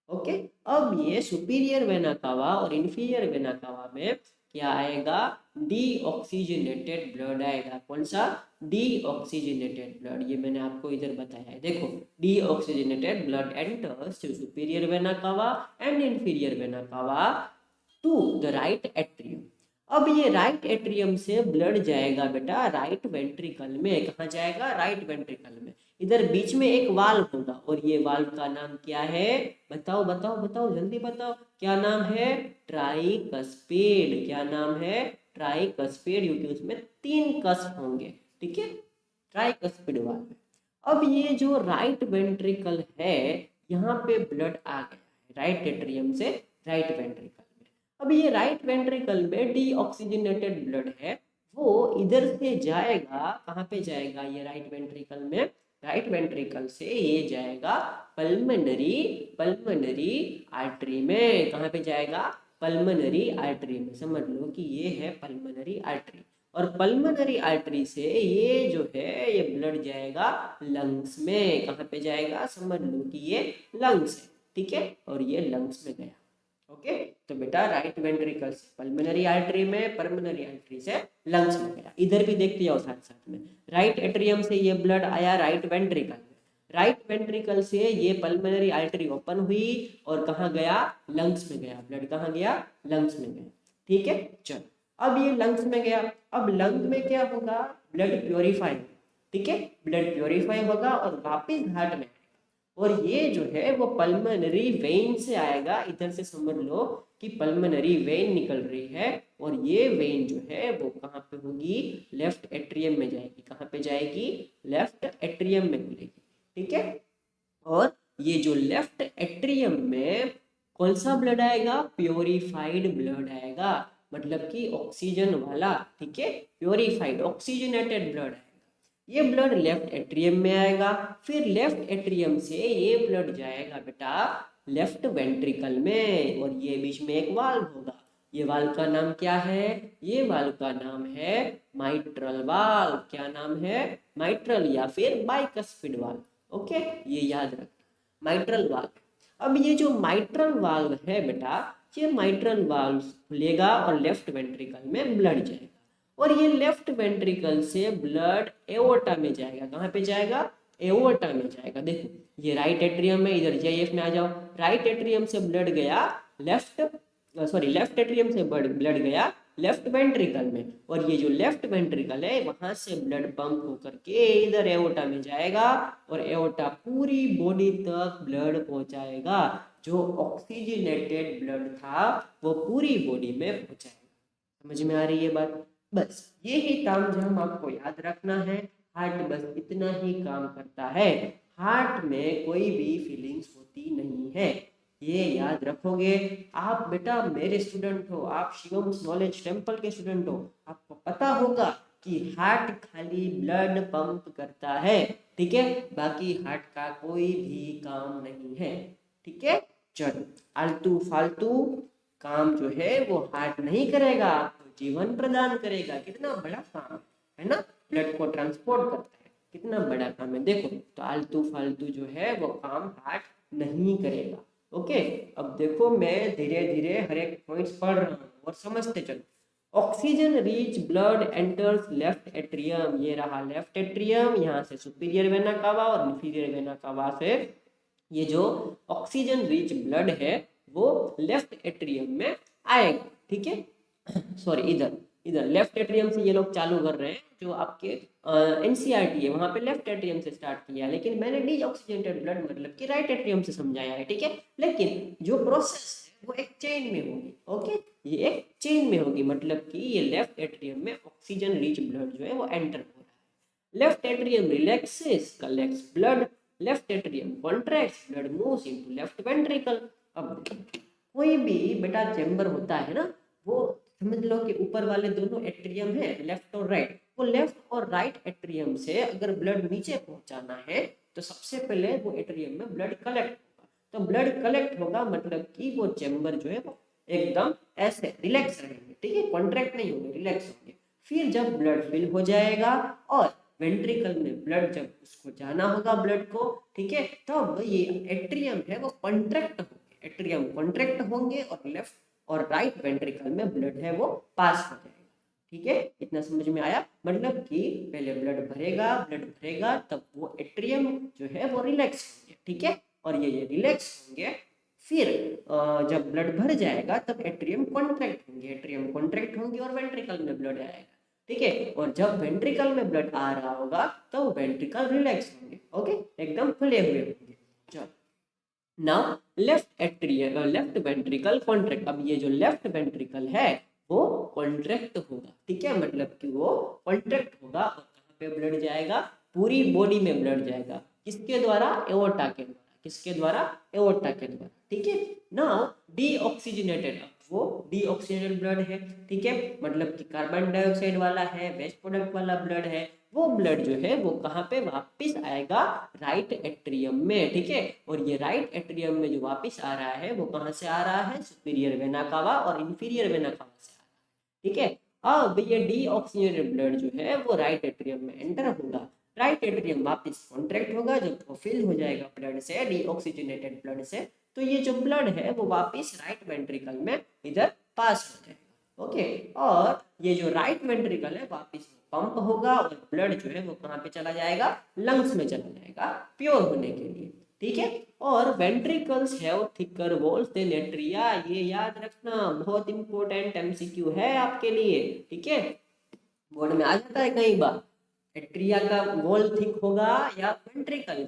ओके, अब ये सुपीरियर वेना कावा और इंफीरियर वेना कावा में क्या आएगा? डीऑक्सीजनेटेड ब्लड आएगा। कौन सा? Deoxygenated blood. ये मैंने आपको इधर बताया है, देखो deoxygenated blood enters to superior vena cava and inferior vena cava to the right atrium. अब ये राइट एट्रियम से ब्लड जाएगा बेटा राइट वेंट्रिकल में। कहाँ जाएगा? राइट वेंट्रिकल में। इधर बीच में एक वाल्व होगा, और ये वाल्व का नाम क्या है? बताओ बताओ बताओ, जल्दी बताओ, क्या नाम है? ट्राइकस्पिड। क्या नाम है? ट्राइकस्पिड, क्योंकि उसमें तीन कस होंगे, ठीक है, ट्राइकस्पिड वाल्व। अब ये जो राइट वेंट्रिकल है, यहाँ पे ब्लड आ गया है राइट एट्रियम से राइट वेंट्रिकल में। अब ये राइट वेंट्रिकल में डीऑक्सीजनेटेड ब्लड है, वो इधर से जाएगा, कहाँ पे जाएगा ये राइट वेंट्रिकल में, राइट वेंट्रिकल से ये जाएगा पल्मोनरी पल्मोनरी आर्टरी में। कहाँ पे जाएगा, पल्मोनरी आर्टरी में। समझ लो कि ये है पल्मोनरी आर्टरी, और पल्मोनरी आर्टरी से ये जो है ये ब्लड जाएगा लंग्स में। कहाँ पे जाएगा, समझ लो कि ये लंग्स है, ठीक है, और ये लंग्स में गया। ओके, तो बेटा राइट वेंट्रिकल से पल्मोनरी आर्टरी में, पल्मोनरी आर्टरी से लंग्स में गया। इधर भी देखते जाओ साथ साथ में, राइट एट्रियम से ये ब्लड आया राइट वेंट्रिकल में, राइट वेंट्रिकल से ये पल्मोनरी आर्टरी ओपन हुई और कहाँ गया, लंग्स में गया। ब्लड कहाँ गया, लंग्स में गया। ठीक है, चलो अब ये लंग्स में गया, अब लंग में क्या होगा, ब्लड प्योरीफाई, ठीक है, ब्लड प्योरीफाई होगा और वापिस हार्ट में, और ये जो है वो पल्मोनरी वेन से आएगा। इधर से समझ लो कि पल्मोनरी वेन निकल रही है, और ये वेन जो है वो कहाँ पे होगी, लेफ्ट एट्रियम में जाएगी। कहाँ पे जाएगी, लेफ्ट एट्रियम में मिलेगी, ठीक है। और ये जो लेफ्ट एट्रियम में कौन सा ब्लड आएगा, प्योरीफाइड ब्लड आएगा, मतलब कि ऑक्सीजन वाला, ठीक है, प्योरीफाइड ऑक्सीजनेटेड ब्लड आएगा। ये ब्लड लेफ्ट एट्रियम में आएगा, फिर लेफ्ट एट्रियम से ये ब्लड जाएगा बेटा लेफ्ट वेंट्रिकल में, और ये बीच में एक वाल्व होगा। ये वाल्व का नाम क्या है, ये वाल्व का नाम है माइट्रल वाल्व। क्या नाम है, माइट्रल या फिर बाइकस्पिड वाल्व। ओके, ये याद रखना, माइट्रल वाल्व। अब ये जो माइट्रल वाल्व है बेटा, ये माइट्रल वाल्व खुलेगा और लेफ्ट वेंट्रिकल में ब्लड जाएगा, और ये लेफ्ट वेंट्रिकल से ब्लड एओर्टा में जाएगा। कहाँ पे जाएगा, एओर्टा में जाएगा। देखो ये राइट एट्रियम में, इधर जीआईएफ में आ जाओ, राइट एट्रियम से ब्लड गया लेफ्ट एट्रियम से ब्लड गया लेफ्ट वेंट्रिकल में, और ये जो लेफ्ट वेंट्रिकल है वहां से ब्लड पंप होकर के इधर एओर्टा में जाएगा, और एओर्टा पूरी बॉडी तक ब्लड पहुंचाएगा। जो ऑक्सीजनेटेड ब्लड था वो पूरी बॉडी में पहुंचाएगा। समझ में आ रही है बात, बस ये ही काम जो हम आपको याद रखना है। हार्ट बस इतना ही काम करता है, हार्ट में कोई भी फीलिंग्स होती नहीं है, ये याद रखोगे आप। बेटा मेरे स्टूडेंट हो आप, शिवम नॉलेज टेम्पल के स्टूडेंट हो, आपको पता होगा कि हार्ट खाली ब्लड पंप करता है, ठीक है, बाकी हार्ट का कोई भी काम नहीं है, ठीक है। चलो आलतू फालतू काम जो है वो हार्ट नहीं करेगा, आपको जीवन प्रदान करेगा। कितना बड़ा काम है ना, ब्लड को ट्रांसपोर्ट करता है, कितना बड़ा काम है। देखो तो आलतू फालतू जो है वो काम हार्ट नहीं करेगा। ओके, अब देखो मैं धीरे धीरे हर एक पॉइंट्स पढ़ रहा हूँ और समझते चलो। Oxygen rich blood enters left atrium, ये रहा लेफ्ट एट्रियम, यहाँ से सुपीरियर वेना कावा और इंफीरियर वेना कावा से ये जो ऑक्सीजन रिच ब्लड है वो लेफ्ट एट्रियम में आएगा, ठीक है। सॉरी, इधर इधर लेफ्ट एट्रियम से ये लोग चालू कर रहे हैं, जो आपके एनसीईआरटी है वहां पे लेफ्ट एट्रियम से स्टार्ट किया है, लेकिन मैंने डीऑक्सीजनेटेड ब्लड मतलब कि राइट एट्रियम से समझाया है, ठीक है। लेकिन जो प्रोसेस है वो एक चेन में होगी। ओके, ये एक चेन में होगी, मतलब कि ये लेफ्ट एट्रियम में ऑक्सीजन रिच ब्लड जो है वो एंटर हो रहा है। Left atrium relaxes, collects blood, left atrium contracts, blood moves into left ventricle. अब कोई भी बेटा चैम्बर होता है ना, वो समझ लो कि ऊपर वाले दोनों एट्रियम है लेफ्ट और राइट, वो लेफ्ट और राइट एट्रियम से अगर ब्लड नीचे पहुंचाना है तो सबसे पहले वो एट्रियम में ब्लड कलेक्ट होगा। तो ब्लड कलेक्ट होगा मतलब कि वो चैम्बर जो है वो एकदम ऐसे रिलैक्स रहेंगे, ठीक है, कॉन्ट्रैक्ट नहीं होंगे, रिलैक्स होंगे। फिर जब ब्लड फिल हो जाएगा और वेंट्रिकल में ब्लड जब उसको जाना होगा ब्लड को, ठीक है, तब ये एट्रियम है वो कॉन्ट्रैक्ट होंगे, एट्रियम कॉन्ट्रैक्ट होंगे और लेफ्ट और राइट वेंट्रिकल में ब्लड है वो पास हो जाएगा, ठीक है। इतना समझ में आया, मतलब कि पहले ब्लड भरेगा तब वो एट्रियम जो है वो रिलैक्स होंगे, ठीक है, और ये रिलैक्स होंगे। फिर जब ब्लड भर जाएगा तब एट्रियम कॉन्ट्रैक्ट होंगे और वेंट्रिकल में ब्लड आएगा, ठीक है, और जब वेंट्रिकल में ब्लड आ रहा होगा तो वेंट्रिकल रिलैक्स होंगे, ओके, एकदम खुले हुए होंगे। चलो नाउ लेफ्ट वेंट्रिकल कॉन्ट्रैक्ट। अब ये जो लेफ्ट वेंट्रिकल है वो कॉन्ट्रैक्ट होगा, ठीक है, मतलब कि वो कॉन्ट्रैक्ट होगा, और कहाँ पे ब्लड जाएगा, पूरी बॉडी में ब्लड जाएगा, किसके द्वारा, एओर्टा के द्वारा, किसके द्वारा, एओर्टा के द्वारा, ठीक है। नाउ डीऑक्सीजनेटेड, वो डीऑक्सीजनेटेड ब्लड है, ठीक है, मतलब कि कार्बन डाइऑक्साइड वाला है, वेस्ट प्रोडक्ट वाला ब्लड है, वो ब्लड जो है वो कहाँ पे वापस आएगा, राइट एट्रियम में, ठीक है। और ये राइट एट्रियम में जो वापस आ रहा है वो कहाँ से आ रहा है, सुपीरियर वेना कावा और इंफीरियर वेना कावा से आ रहा है, ठीक है। अब ये डीऑक्सीजनेटेड ब्लड जो है वो राइट एट्रियम में एंटर होगा, राइट एट्रियम वापस कॉन्ट्रैक्ट होगा, जब फिल हो जाएगा ब्लड से, डीऑक्सीजनेटेड ब्लड से, तो ये जो ब्लड है वो वापस राइट वेंट्रिकल में इधर पास हो जाएगा, ओके। और ये जो राइट वेंट्रिकल है वापस पंप होगा और ब्लड जो है वो कहाँ पे चला जाएगा, लंग्स में चला जाएगा प्योर होने के लिए, ठीक है। और ventricles have thicker walls than atria, ये याद रखना, बहुत इंपॉर्टेंट एमसीक्यू है आपके लिए, ठीक है, बोर्ड में आ जाता है कई बार। एट्रिया का वॉल थिक होगा या वेंट्रिकल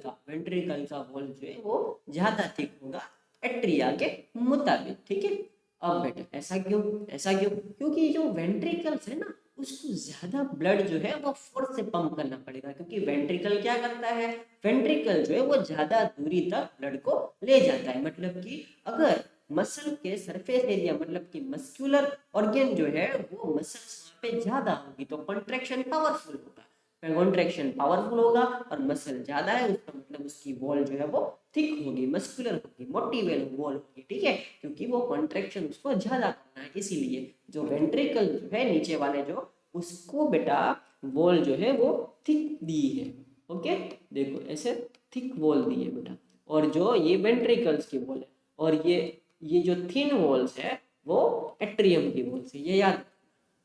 का वॉल जो है वो ज्यादा थिक होगा एट्रिया के मुताबिक, ठीक है। अब बेटा ऐसा क्यों क्योंकि जो वेंट्रिकल्स है ना उसको ज्यादा ब्लड जो है वो फोर्स से पंप करना पड़ेगा, क्योंकि वेंट्रिकल क्या करता है, वेंट्रिकल जो है वो ज्यादा दूरी तक ब्लड को ले जाता है, मतलब कि अगर मसल के सरफेस एरिया मतलब कि मस्कुलर ऑर्गन जो है वो मसल्स पे ज्यादा होगी तो कॉन्ट्रैक्शन पावरफुल होगा, कॉन्ट्रैक्शन पावरफुल होगा और मसल ज्यादा है उसका मतलब उसकी वॉल जो है वो थिक होगी, मस्कुलर होगी, मोटी वॉल होगी, ठीक है, क्योंकि वो कॉन्ट्रैक्शन उसको ज्यादा करना है, इसीलिए जो वेंट्रिकल जो है नीचे वाले जो उसको बेटा वॉल जो है वो थिक दी है, ओके, देखो ऐसे थिक वॉल दी है बेटा, और जो ये वेंट्रिकल्स की वॉल है, और ये जो थिन वॉल्स है वो एट्रियम की वॉल्स है, ये याद,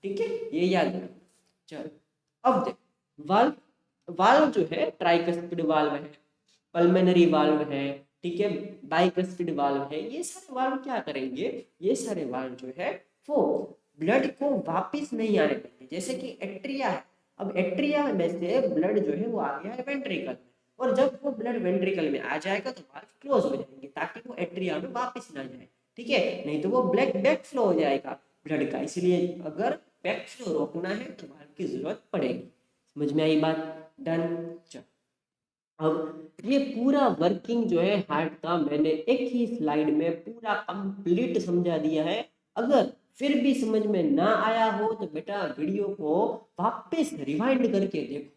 ठीक है, ये याद रखना। चलो अब देख, वाल्व वाल्व जो है ट्राइकस्पिड वाल्व है, पल्मोनरी वाल्व है, ठीक है, बाइकस्पिड वाल्व है, ये सारे वाल्व क्या करेंगे, ये सारे वाल्व जो है वो ब्लड को वापस नहीं आने देंगे, जैसे कि एट्रिया है, अब एट्रिया में से ब्लड जो है वो आ गया है वेंट्रिकल में, और जब वो ब्लड वेंट्रिकल में आ जाएगा तो वाल्व क्लोज हो जाएंगे ताकि वो एट्रिया में वापस ना जाए, ठीक है, नहीं तो वो बैक फ्लो हो जाएगा ब्लड का, इसलिए अगर बैक फ्लो रोकना है तो वाल्व की जरूरत पड़ेगी, समझ में आई बात, डन। चल अब ये पूरा वर्किंग जो है हार्ट का मैंने एक ही स्लाइड में पूरा कंप्लीट समझा दिया है, अगर फिर भी समझ में ना आया हो तो बेटा वीडियो को वापस रिवाइंड करके देखो,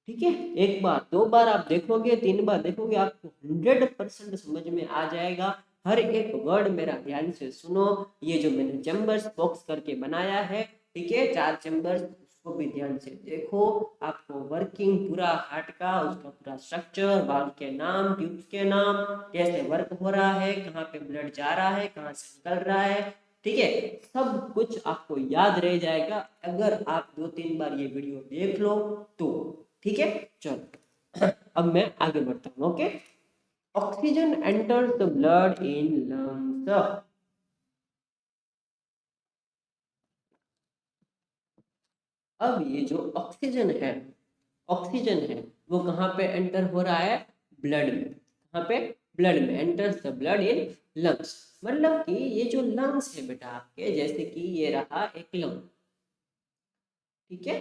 ठीक है, एक बार दो बार आप देखोगे, तीन बार देखोगे, आपको 100% समझ में आ जाएगा, हर एक वर्ड मेरा ध्यान से सुनो, ये जो मैंने चैम्बर्स बॉक्स करके बनाया है, ठीक है, 4 चैम्बर्स, उसको भी ध्यान से देखो, आपको वर्किंग पूरा हार्ट का उसका पूरा स्ट्रक्चर, वाल्व के नाम, ट्यूब्स के नाम, कैसे वर्क हो रहा है, कहाँ पे ब्लड जा रहा है, कहाँ से निकल रहा है, ठीक है, सब कुछ आपको याद रह जाएगा अगर आप 2-3 बार ये वीडियो देख लो तो, ठीक है। चलो अब मैं आगे बढ़ता हूँ, okay. Oxygen enters the blood in lungs, अब ये जो ऑक्सीजन है वो कहाँ पे एंटर हो रहा है, ब्लड में, कहाँ पे, ब्लड में, enters the blood in lungs, मतलब कि ये जो लंग्स है बेटा आपके, जैसे कि ये रहा एक लंग, ठीक है,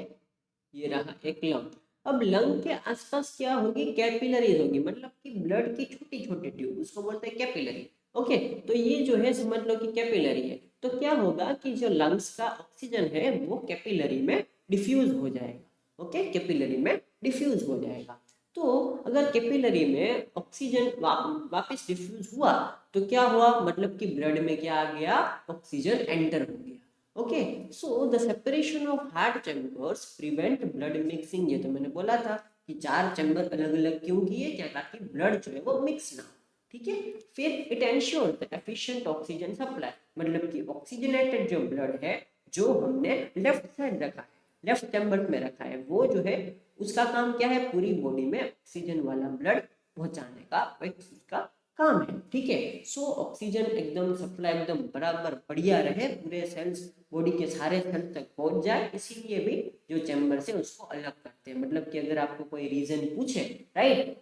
ये रहा एक लंग, अब लंग के आसपास क्या होगी, कैपिलरीज होगी, मतलब कि ब्लड की छोटी छोटी ट्यूब, उसको बोलते हैं कैपिलरी, ओके, तो ये जो है समझ लो कि कैपिलरी है, तो क्या होगा कि जो लंग्स का ऑक्सीजन है वो कैपिलरी में डिफ्यूज हो जाएगा, ओके, कैपिलरी में डिफ्यूज हो जाएगा, तो अगर कैपिलरी में ऑक्सीजन वापस डिफ्यूज हुआ तो क्या हुआ, मतलब कि ब्लड में क्या आ गया, ऑक्सीजन एंटर हो गया, okay, so the separation of heart chambers prevent blood mixing, ये तो मैंने बोला था कि 4 चैम्बर अलग अलग क्यों किए, क्या, ताकि ब्लड जो है वो मिक्स ना हो, ठीक है, फिर it ensure the efficient oxygen supply, मतलब कि ऑक्सीजनेटेड जो ब्लड है जो हमने लेफ्ट साइड रखा है, लेफ्ट चैम्बर में रखा है, वो जो है उसका काम क्या है, पूरी बॉडी में ऑक्सीजन वाला ब्लड पहुंचाने का एक उसका काम है, ठीक है, सो ऑक्सीजन एकदम सप्लाई एकदम बराबर बढ़िया रहे, पूरे सेल्स बॉडी के सारे सेल्स तक पहुंच जाए, इसीलिए भी जो चैम्बर्स है उसको अलग करते हैं, मतलब कि अगर आपको कोई रीजन पूछे, राइट,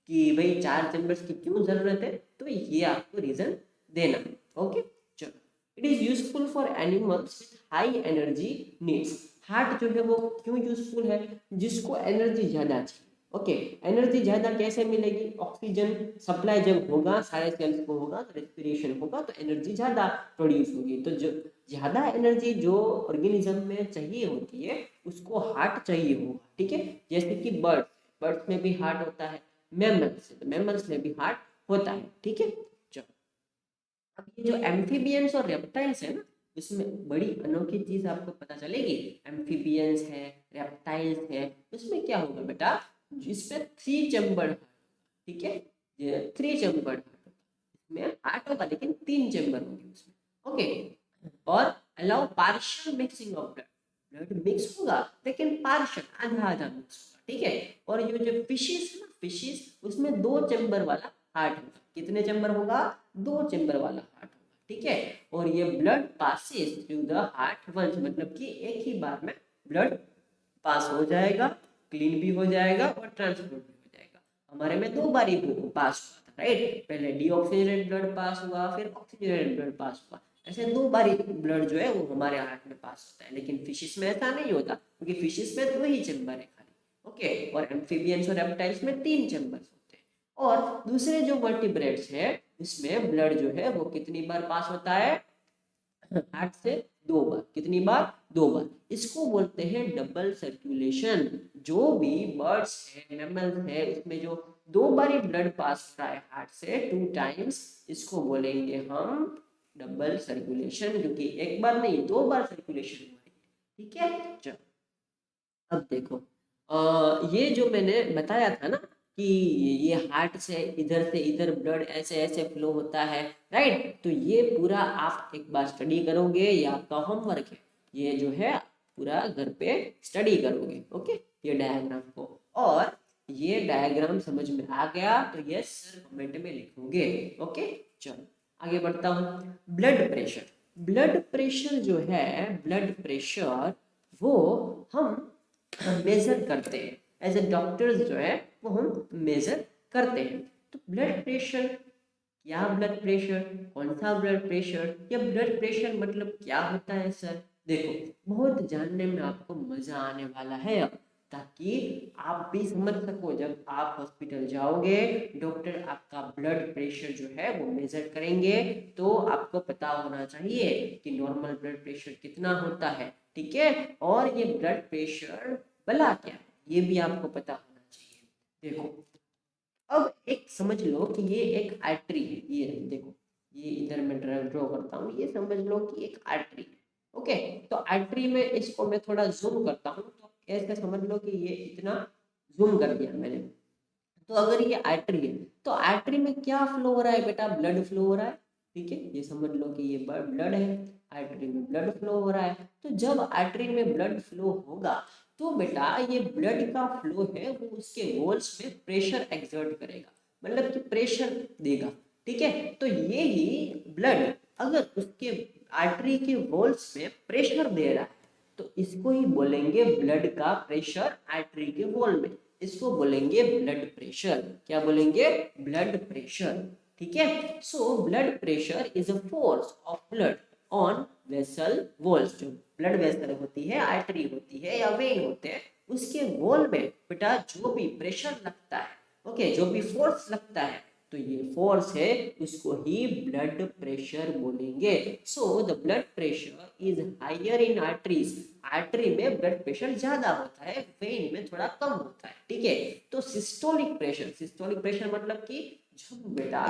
कि भाई 4 चैम्बर्स की क्यों जरूरत है, तो ये आपको रीजन देना, ओके। चलो, it is useful for animals with high energy needs, heart जो है वो क्यों यूजफुल है, जिसको एनर्जी ज्यादा चाहिए, ओके, एनर्जी ज्यादा कैसे मिलेगी? ऑक्सीजन सप्लाई जब होगा, सारे सेल्स को होगा, तो रेस्पिरेशन होगा, तो एनर्जी ज्यादा प्रोड्यूस होगी। तो जो ज्यादा एनर्जी जो ऑर्गेनिज्म में चाहिए होती है उसको हार्ट चाहिए होगा, ठीक है। जैसे कि बर्ड्स में भी हार्ट होता है, मैमल्स में भी हार्ट होता है, ठीक है। चलो, अब ये जो एम्फीबियंस और रेप्टाइल्स है ना, इसमें बड़ी अनोखी चीज आपको पता चलेगी। एम्फीबियंस है, रेप्टाइल्स है, उसमें क्या होगा बेटा, जिसमें 3 चैम्बर, ठीक है, ये 3 चैम्बर में हार्ट होगा लेकिन 3 चैम्बर होंगे उसमें, ओके। और allow partial mixing of blood, blood mix होगा लेकिन पार्शियल, आधा आधा मिक्स होगा, ठीक है। और ये जो फिशेस है ना, फिशेस उसमें 2 चैम्बर वाला हार्ट होगा। कितने चैम्बर होगा? 2 चैम्बर वाला हार्ट होगा, ठीक है। और ये blood passes through the heart once, मतलब कि एक ही बार में ब्लड पास हो जाएगा, क्लीन भी हो जाएगा और ट्रांसपोर्ट भी हो जाएगा। हमारे में 2 बार ही पास हुआ था, राइट। पहले डीऑक्सीजनेटेड ब्लड पास हुआ, फिर ऑक्सीजनेटेड ब्लड पास हुआ। ऐसे 2 बार ही ब्लड जो है वो हमारे हार्ट में पास होता है। लेकिन फिशिस में ऐसा नहीं होता, क्योंकि फिशिस में 2 ही चैम्बर है खाली, ओके। और एम्फीबियंस और रेप्टाइल्स में 3 चैम्बर्स होते हैं। और दूसरे जो वर्टिब्रेट्स है उसमें ब्लड जो है वो कितनी बार पास होता है? 8 से 2 बार। कितनी बार? 2 बार। इसको बोलते हैं डबल सर्कुलेशन। जो भी बर्ड्स है, मैमल्स है, उसमें जो 2 बार ही ब्लड पास हो रहा है हार्ट से, 2 टाइम्स, इसको बोलेंगे हम डबल सर्कुलेशन, क्योंकि एक बार नहीं 2 बार सर्कुलेशन हुआ है, ठीक है। चलो, अब देखो, ये जो मैंने बताया था ना कि ये हार्ट से इधर ब्लड ऐसे ऐसे फ्लो होता है, राइट। तो ये पूरा आप एक बार स्टडी करोगे, ये आपका होमवर्क है, ये जो है पूरा घर पे स्टडी करोगे, ओके, ये डायग्राम को। और ये डायग्राम समझ में आ गया तो ये सर कमेंट में लिखोगे, ओके। चलो आगे बढ़ता हूँ। ब्लड प्रेशर, ब्लड प्रेशर जो है, ब्लड प्रेशर वो हम मेजर करते हैं, एज ए डॉक्टर्स जो है वो हम मेजर करते हैं। तो ब्लड प्रेशर, क्या ब्लड प्रेशर, कौन सा ब्लड प्रेशर, या ब्लड प्रेशर मतलब क्या होता है सर? देखो, बहुत जानने में आपको मजा आने वाला है अब, ताकि आप भी समझ सको। जब आप हॉस्पिटल जाओगे, डॉक्टर आपका ब्लड प्रेशर जो है वो मेजर करेंगे, तो आपको पता होना चाहिए कि नॉर्मल ब्लड प्रेशर कितना होता है, ठीक है। और ये ब्लड प्रेशर भला क्या है, ये भी आपको पता होना चाहिए। देखो, अब एक समझ लो कि ये एक आर्टरी है, ये देखो, ये इधर मैं ड्रॉ करता हूँ, ये समझ लो कि एक आर्टरी है, ओके। तो आर्टरी में इसको मैं थोड़ा जूम करता हूँ, तो ऐसे समझ लो कि ये इतना जूम कर दिया मैंने। तो अगर ये आर्टरी है, तो आर्टरी में क्या फ्लो हो रहा है बेटा? ब्लड फ्लो हो रहा है, ठीक है। ये समझ लो कि ये ब्लड है, आर्टरी में ब्लड फ्लो हो रहा है। तो जब आर्टरी में ब्लड फ्लो होगा, तो बेटा ये ब्लड का फ्लो है वो उसके वॉल्स में प्रेशर एक्सर्ट करेगा, मतलब कि प्रेशर देगा, ठीक है। तो ये ही ब्लड अगर उसके आर्टरी के वॉल्स में प्रेशर दे रहा है, तो इसको ही बोलेंगे ब्लड का प्रेशर आर्टरी के वॉल में, इसको बोलेंगे ब्लड प्रेशर। क्या बोलेंगे? ब्लड प्रेशर, ठीक है। So blood pressure is a force of blood on vessel walls. जो ब्लड वेसल होती है, आर्टरी होती है या वेन होते हैं, उसके वॉल में बेटा जो भी प्रेशर लगता है, ओके, जो भी फोर्स लगता है, तो ये फोर्स है, उसको ही ब्लड प्रेशर बोलेंगे। So the blood pressure is higher in arteries, artery में ब्लड प्रेशर ज्यादा होता है, वेन में थोड़ा कम होता है, ठीक है। तो सिस्टोलिक प्रेशर, सिस्टोलिक प्रेशर मतलब कि जब बेटा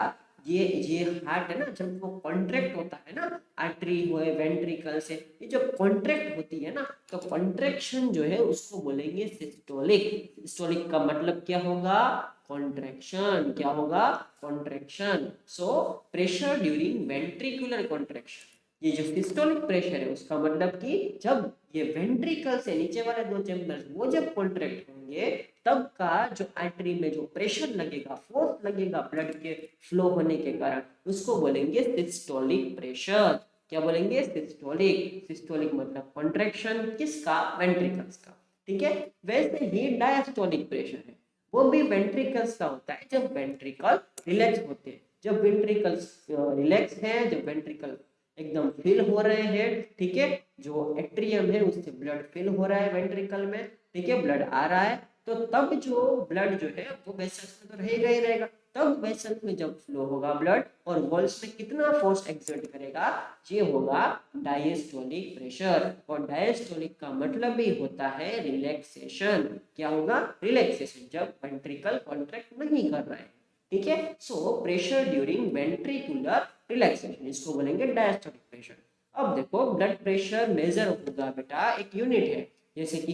ये हार्ट है ना, जब वो कॉन्ट्रैक्ट होता है ना, आर्टरी हुए वेंट्रिकल से, ये जब कॉन्ट्रैक्ट होती है ना, तो कॉन्ट्रैक्शन जो है उसको बोलेंगे सिस्टोलिक। सिस्टोलिक का मतलब क्या होगा? कॉन्ट्रैक्शन। क्या होगा? Contraction. So pressure during ventricular contraction, ये जो सिस्टोलिक प्रेशर है उसका मतलब कि जब ये वेंट्रिकल से नीचे वाले 2 चैम्बर वो जब कॉन्ट्रैक्ट होंगे, तब का जो आर्टरी में जो प्रेशर लगेगा, फोर्स लगेगा ब्लड के फ्लो होने के कारण, उसको बोलेंगे सिस्टोलिक प्रेशर। क्या बोलेंगे? सिस्टोलिक। सिस्टोलिक मतलब कॉन्ट्रैक्शन, किसका? वेंट्रिकल्स का, ठीक है। वैसे ही डायस्टोलिक प्रेशर है, वो भी वेंट्रिकल्स का होता है, जब वेंट्रिकल रिलैक्स होते हैं, जब वेंट्रिकल्स रिलैक्स है, जब वेंट्रिकल एकदम फिल हो रहे हैं, ठीक है, जो एट्रियम है उससे ब्लड फिल हो रहा है वेंट्रिकल में, ठीक है, ब्लड आ रहा है, तो तब जो ब्लड जो है वो वेसल्स में तो रहेगा ही रहेगा। तब वेसल में जब फ्लो होगा ब्लड और वॉल्स में कितना फोर्स एक्सर्ट करेगा, ये होगा डायस्टोलिक प्रेशर। और डायस्टोलिक का मतलब भी होता है रिलैक्सेशन। क्या होगा? रिलैक्सेशन, जब वेंट्रिकल कॉन्ट्रैक्ट नहीं कर रहा है। ठीक है, so pressure during ventricular relaxation, इसको बोलेंगे डायस्टोलिक प्रेशर। अब देखो ब्लड प्रेशर मेजर होगा बेटा, एक यूनिट है, जैसे कि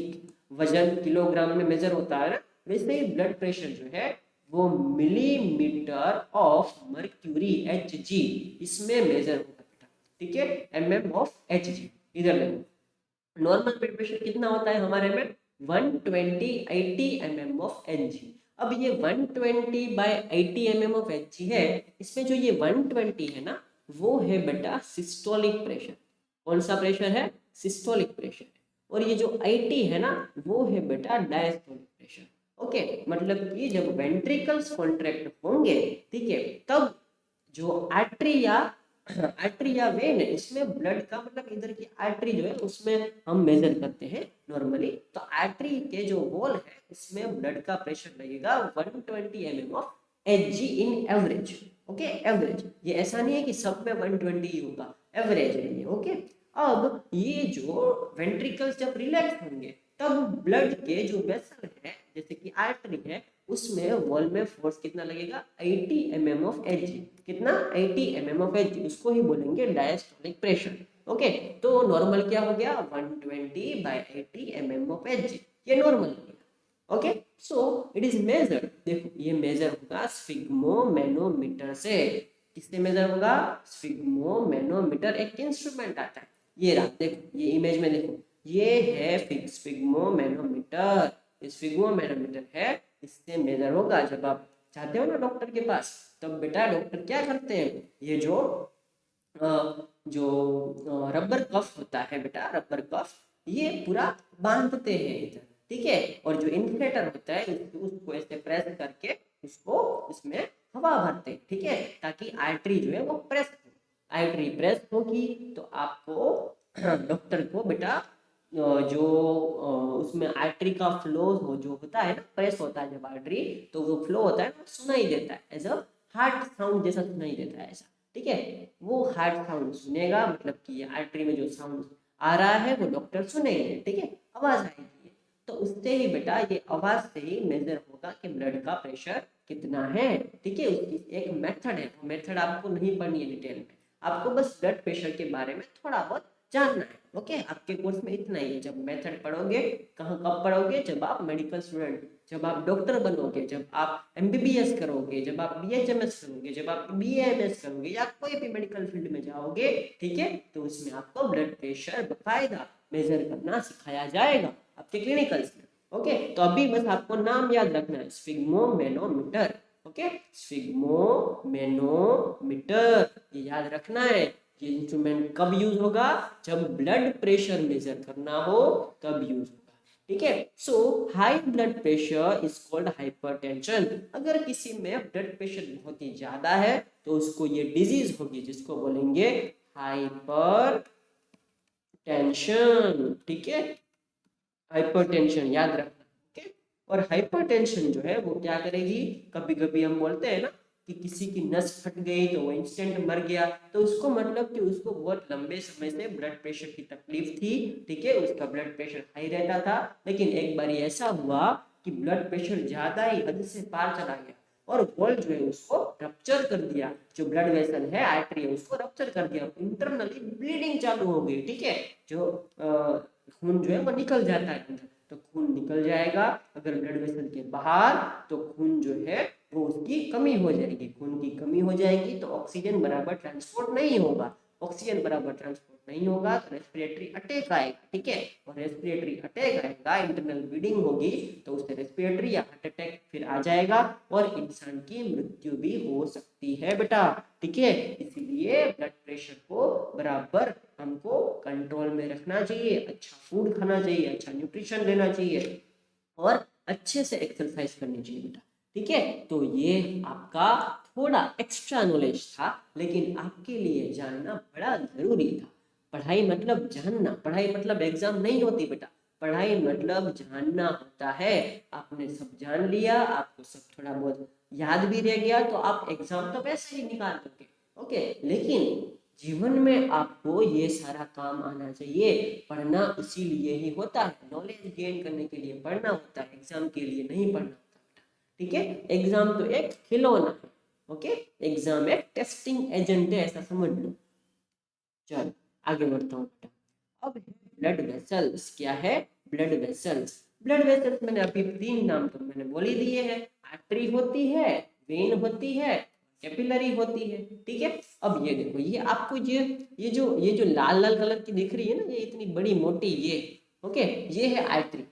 वजन किलोग्राम में मेजर होता है ना, वैसे ही ब्लड प्रेशर जो है वो मिलीमीटर ऑफ मर्क्यूरी Hg इसमें मेजर होगा बेटा। ठीक है, mm ऑफ Hg। इधर देखो नॉर्मल ब्लड प्रेशर कितना होता है हमारे में, 120/80 mm ऑफ Hg। अब ये 120/80 mm ऑफ Hg है, इसमें जो ये 120 है ना, वो है बेटा सिस्टोलिक प्रेशर। कौन सा प्रेशर है? Systolic pressure. और ये जो 80 है ना, वो है बेटा डायस्टोलिक प्रेशर। ओके, मतलब कि जब वेंट्रिकल्स कॉन्ट्रैक्ट होंगे, ठीक है, तब जो आर्टरी या वेन है, इसमें ब्लड का मतलब इधर की आर्टरी जो है उसमें हम मेजर करते हैं नॉर्मली, तो आर्टरी के जो वॉल है उसमें ब्लड का प्रेशर लगेगा 120 mm of Hg in average. Okay, average, ये ऐसा नहीं है कि सब में 120 ही होगा, एवरेज है ये। ओके, अब ये जो वेंट्रिकल्स जब रिलैक्स होंगे तब ब्लड के जो वेसल है जैसे कि आर्टरी है उसमें वॉल में फोर्स कितना लगेगा, 80 mm ऑफ Hg। कितना? 80 mm ऑफ Hg, उसको ही बोलेंगे डायस्टोलिक प्रेशर। ओके, तो नॉर्मल क्या हो गया, 120/80 mm ऑफ Hg, ये नॉर्मल हो गया। Okay, so it is measured, देखो ये मेजर होगा स्फिग्मोमैनोमीटर से। किससे मेजर होगा? स्फिग्मोमैनोमीटर, एक इंस्ट्रूमेंट आता है, ये रहा, देखो ये इमेज में देखो, ये है स्फिग्मोमैनोमीटर। स्फिग्मोमैनोमीटर है, इससे मेजर होगा। जब आप जाते हो ना डॉक्टर के पास, तब बेटा डॉक्टर क्या करते हैं, ये जो रबर कफ होता है बेटा, रबर कफ, ये पूरा बांधते हैं इधर। ठीक है, और जो इन्फ्लेटर होता है उसको ऐसे प्रेस करके उसको उसमें हवा भरते हैं। ठीक है, ताकि आर्टरी जो है वो प्रेस हो। आर्टरी प्रेस होगी तो आपको डॉक्टर को बेटा जो उसमें आर्टरी का फ्लो हो जो होता है ना, प्रेस होता है जब आर्टरी, तो वो फ्लो होता है ना, सुनाई देता है, एज अ हार्ट साउंड जैसा सुनाई देता है ऐसा। ठीक है, वो हार्ट साउंड सुनेगा, मतलब कि आर्टरी में जो साउंड आ रहा है वो डॉक्टर सुनेंगे। ठीक है, आवाज आएगी, तो उससे ही बेटा ये आवाज से ही मेजर होगा कि ब्लड का प्रेशर कितना है। ठीक है, उसकी एक मेथड है, वो मेथड आपको नहीं पढ़नी है डिटेल में, आपको बस ब्लड प्रेशर के बारे में थोड़ा बहुत जानना है। ओके, आपके कोर्स में इतना ही है। जब मेथड पढ़ोगे, कहाँ कब पढ़ोगे, जब आप मेडिकल स्टूडेंट, जब आप डॉक्टर बनोगे, जब आप MBBS करोगे, जब आप BHMS करोगे, जब आप BAMS करोगे, या कोई भी मेडिकल फील्ड में जाओगे, ठीक है, तो उसमें आपको ब्लड प्रेशर बकायदा मेजर करना सिखाया जाएगा आपके क्लिनिकल्स में। ओके, तो अभी बस आपको नाम याद रखना है, स्फिग्मोमैनोमीटर। ओके, स्फिग्मोमैनोमीटर, ये याद रखना है। ये इंस्ट्रूमेंट कब यूज होगा, जब ब्लड प्रेशर मेजर करना हो तब यूज होगा। ठीक है, so high blood pressure is called hypertension. अगर किसी में ब्लड प्रेशर बहुत ही ज्यादा है तो उसको ये डिजीज होगी जिसको बोलेंगे हाइपर टेंशन। ठीक है, हाइपरटेंशन याद रखना। ओके, और हाइपरटेंशन जो है वो क्या करेगी, कभी कभी हम बोलते हैं ना कि किसी की नस फट गई तो वो इंस्टेंट मर गया, तो उसको मतलब कि उसको बहुत लंबे समय से ब्लड प्रेशर की तकलीफ थी। ठीक है, उसका ब्लड प्रेशर हाई रहता था, लेकिन एक बार ऐसा हुआ कि ब्लड प्रेशर ज्यादा ही हद से पार चला गया और वॉल जो है उसको रप्चर कर दिया, जो ब्लड वेसल है आर्टरी है उसको रप्चर कर दिया, इंटरनली ब्लीडिंग चालू हो गई। ठीक है, जो खून जो है वो निकल जाता है अंदर, तो खून निकल जाएगा अगर ब्लड वेसल के बाहर, तो खून जो है वो उसकी कमी हो जाएगी। खून की कमी हो जाएगी तो ऑक्सीजन बराबर ट्रांसपोर्ट नहीं होगा, ऑक्सीजन बराबर ट्रांसपोर्ट नहीं होगा तो रेस्पिरेटरी अटैक आएगा। ठीक है, और रेस्पिरेटरी अटैक आएगा, इंटरनल ब्लीडिंग होगी, तो उससे रेस्पिरेटरी या हार्ट अटैक फिर आ जाएगा और इंसान की मृत्यु भी हो सकती है बेटा। ठीक है, इसीलिए ब्लड प्रेशर को बराबर हमको कंट्रोल में रखना चाहिए, अच्छा फूड खाना चाहिए, अच्छा न्यूट्रिशन लेना चाहिए और अच्छे से एक्सरसाइज करनी चाहिए बेटा। ठीक है, तो ये आपका थोड़ा एक्स्ट्रा नॉलेज था, लेकिन आपके लिए जानना बड़ा जरूरी था। पढ़ाई मतलब जानना, पढ़ाई मतलब एग्जाम नहीं होती बेटा, पढ़ाई मतलब जानना होता है। आपने सब जान लिया, आपको सब थोड़ा बहुत याद भी रह गया तो आप एग्जाम तो वैसे ही निकाल दोगे। ओके, लेकिन जीवन में आपको ये सारा काम आना चाहिए। पढ़ना इसीलिए ही होता है, नॉलेज गेन करने के लिए पढ़ना होता है, एग्जाम के लिए नहीं पढ़ना होता। ठीक है, एग्जाम तो एक खिलौना है। ओके, एग्जाम एक टेस्टिंग एजेंट है, ऐसा समझ लो। चलो आगे बढ़ता हूँ बेटा। अब ब्लड वेसल्स क्या है? ब्लड वेसल्स, ब्लड वेसल्स मैंने अभी 3 नाम तो मैंने बोल ही दिए हैं। आर्टरी होती है, वेन होती है, कैपिलरी होती है। ठीक है, अब ये देखो, ये आपको ये जो लाल लाल कलर की दिख रही है ना, ये इतनी बड़ी मोटी, ये ओके, ये है आर्टरी।